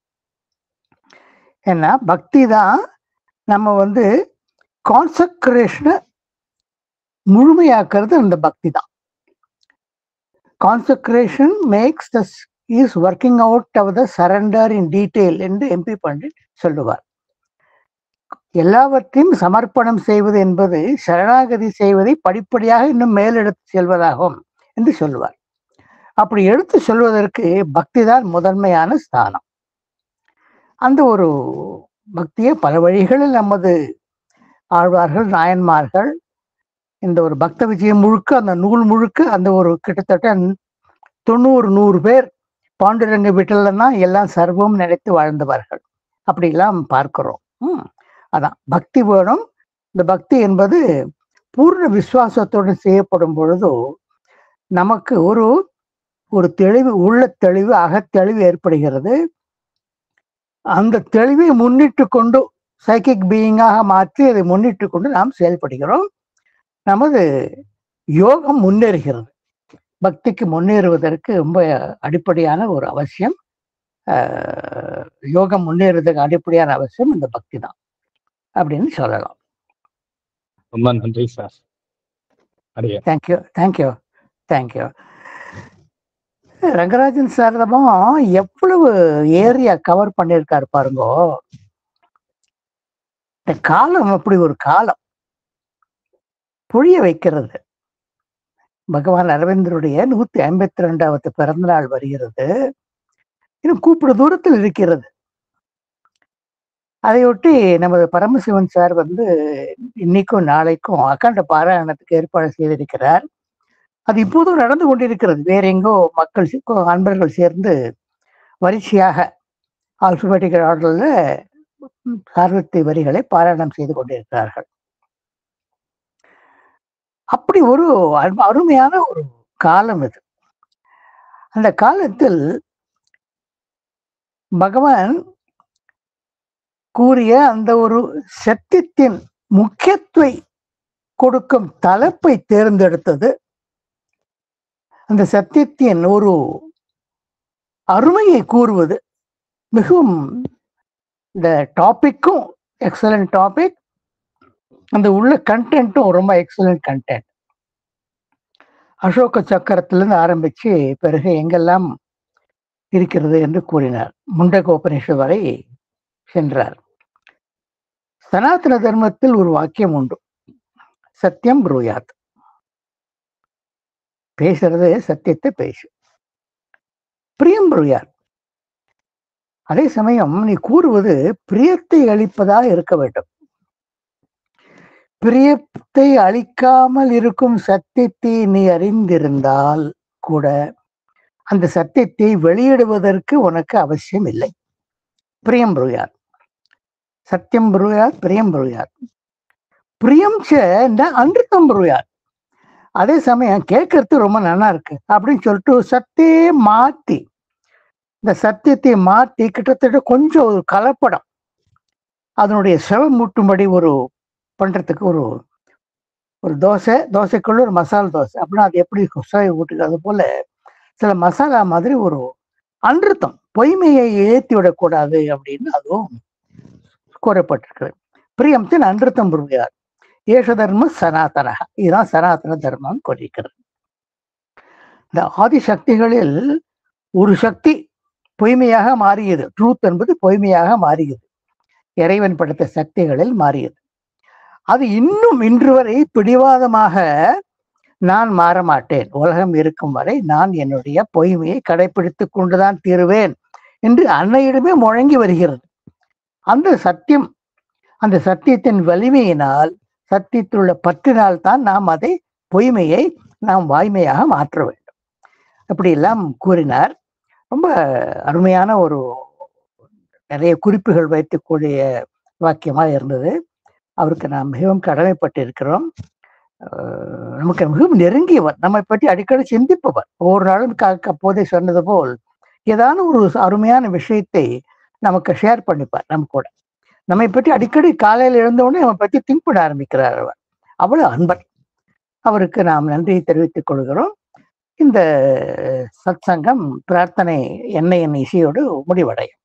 ஏன்னா பக்தி தான் நம்ம வந்து கான்சக்ரேஷனை முழுமையாக்குறது. அந்த பக்தி தான். Consecration makes the is working out of the surrender in detail என்று MP பண்டிட் சொல்லுவார். எல்லாவற்றையும் சமர்ப்பணம் செய்வது என்பது சரணாகதி செய்வதை படிப்படியாக இன்னும் மேலெடுத்து செல்வதாகும் என்று சொல்லுவார். அப்படி எடுத்து சொல்வதற்கு பக்தி தான் முதன்மையான ஸ்தானம். அந்த ஒரு பக்தியை பல வழிகளில் நமது ஆழ்வார்கள், நாயன்மார்கள் இந்த ஒரு பக்த விஜயம் முழுக்க, அந்த நூல் முழுக்க, அந்த ஒரு கிட்டத்தட்ட 90-100 பேர் பாண்டுரங்க வீட்டில்னா எல்லாம் சர்வம் நினைத்து வாழ்ந்தவர்கள். அப்படிலாம் பார்க்கிறோம். அதான் பக்தி வேணும். இந்த பக்தி என்பது பூர்ண விசுவாசத்துடன் செய்யப்படும் பொழுது நமக்கு ஒரு தெளிவு, உள்ள தெளிவு, அகத்தெளிவு ஏற்படுகிறது. அந்த தெளிவை முன்னிட்டு கொண்டு சைக்கிக் பீயிங்காக மாற்றி அதை முன்னிட்டு கொண்டு நாம் செயல்படுகிறோம். நமது யோகம் முன்னேறுகிறது. பக்திக்கு முன்னேறுவதற்கு ரொம்ப அடிப்படையான ஒரு அவசியம், யோகம் முன்னேறுவதற்கு அடிப்படையான அவசியம் இந்த பக்தி தான் அப்படின்னு சொல்லலாம். ரொம்ப நன்றி சார். Thank you thank you thank you. ரங்கராஜன் சாரதமும் எவ்வளவு ஏரியா கவர் பண்ணியிருக்காரு பாருங்க. இந்த காலம் அப்படி ஒரு காலம் புரிய வைக்கிறது. பகவான் அரவிந்தருடைய 152வது பிறந்த நாள் வருகிறது. இன்னும் கூப்பிட தூரத்தில் இருக்கிறது. அதையொட்டி நமது பரமசிவன் சார் வந்து இன்னைக்கும் நாளைக்கும் அகாண்ட பாராயணத்துக்கு ஏற்பாடு செய்திருக்கிறார். அது இப்போதும் நடந்து கொண்டிருக்கிறது. வேற எங்கோ மக்கள் அன்பர்கள் சேர்ந்து வரிசையாக ஆல்பபெட்டிக்கல் ஆர்டர்ல சார்வத்தி வரிகளை பாராயணம் செய்து கொண்டிருக்கிறார்கள். அப்படி ஒரு அருமையான ஒரு காலம் இது. அந்த காலத்தில் பகவான் கூறிய அந்த ஒரு சத்தியத்தின் முக்கியத்துவத்தை கொடுக்கும் தலைப்பை தேர்ந்தெடுத்தது. அந்த சத்தியத்தின் ஒரு அருமையை கூறுவது மிகவும், இந்த டாபிக்கும் எக்ஸலண்ட் டாபிக், அந்த உள்ள கண்டென்ட்டும் ரொம்ப எக்ஸலண்ட் கண்டென்ட். அசோக சக்கரத்திலிருந்து ஆரம்பிச்சு பிறகு எங்கெல்லாம் இருக்கிறது என்று கூறினார். முண்டகோபனிஷத் வரை சென்றார். சனாதன தர்மத்தில் ஒரு வாக்கியம் உண்டு, சத்தியம் ப்ரூயாத். பேசுறது சத்தியத்தை பேசு, பிரியம் ப்ரூயாத். அதே சமயம் நீ கூறுவது பிரியத்தை அளிப்பதாக இருக்க வேண்டும். பிரியத்தை அளிக்காமல் இருக்கும் சத்தியத்தை நீ அறிந்திருந்தால் கூட அந்த சத்தியத்தை வெளியிடுவதற்கு உனக்கு அவசியம் இல்லை. பிரியம் ப்ரூயாத், சத்தியம் ப்ரூயாத், பிரியம் ப்ரூயாத். பிரியம் அன்றித்தம் ப்ரூயாத். அதே சமயம் கேட்கறது ரொம்ப நல்லா இருக்கு அப்படின்னு சொல்லிட்டு சத்தே மாத்தி இந்த சத்தியத்தை மாற்றி கிட்டத்தட்ட கொஞ்சம் ஒரு கலப்படம், அதனுடைய செவமூட்டும்படி ஒரு பண்றதுக்கு ஒரு ஒரு தோசைக்குள்ள ஒரு மசாலா தோசை அப்படின்னா அது எப்படி சுவை ஊட்டுது, அது போல சில மசாலா மாதிரி ஒரு அன்றுத்தம், பொய்மையை ஏற்றி விடக்கூடாது அப்படின்னு அதுவும் கூறப்பட்டிருக்கிறது. பிரியம்தின் அன்றுத்தம் புரியார் ஏஷ தர்ம சனாதன, இதுதான் சனாதன தர்மம் கொண்டிருக்கிறது. இந்த ஆதி சக்திகளில் ஒரு சக்தி பொய்மையாக மாறியது, ட்ரூத் என்பது பொய்மையாக மாறியது, இறைவன் படைத்த சக்திகளில் மாறியது. அது இன்னும் இன்று வரை பிடிவாதமாக நான் மாற மாட்டேன், உலகம் இருக்கும் வரை நான் என்னுடைய பொய்மையை கடைபிடித்துக் கொண்டுதான் தீருவேன் என்று அன்னையிடமே முழங்கி வருகிறது. அந்த சத்தியம், அந்த சத்தியத்தின் வலிமையினால், சத்தியத்தில் உள்ள பற்றினால் தான் நாம் அதை பொய்மையை நாம் வாய்மையாக மாற்ற வேண்டும். அப்படி எல்லாம் கூறினார். ரொம்ப அருமையான ஒரு நிறைய குறிப்புகள் வைத்துக்கூடிய வாக்கியமாக இருந்தது. அவருக்கு நாம் மிகவும் கடமைப்பட்டிருக்கிறோம். நமக்கு மிகவும் நெருங்கியவர், நம்மை பற்றி அடிக்கடி சிந்திப்பவர். ஒவ்வொரு நாளும் அப்போதே சொன்னது போல் ஏதான ஒரு அருமையான விஷயத்தை நமக்கு ஷேர் பண்ணிப்பார். நம்ம கூட நம்மை பற்றி அடிக்கடி காலையில் எழுந்தவுடனே நம்ம பற்றி திங்க் பண்ண ஆரம்பிக்கிறார் அவர். அவ்வளவு அன்பர். அவருக்கு நாம் நன்றியை தெரிவித்துக் கொள்கிறோம். இந்த சத்சங்கம் பிரார்த்தனை எண்ணெயின் இசையோடு முடிவடையும்.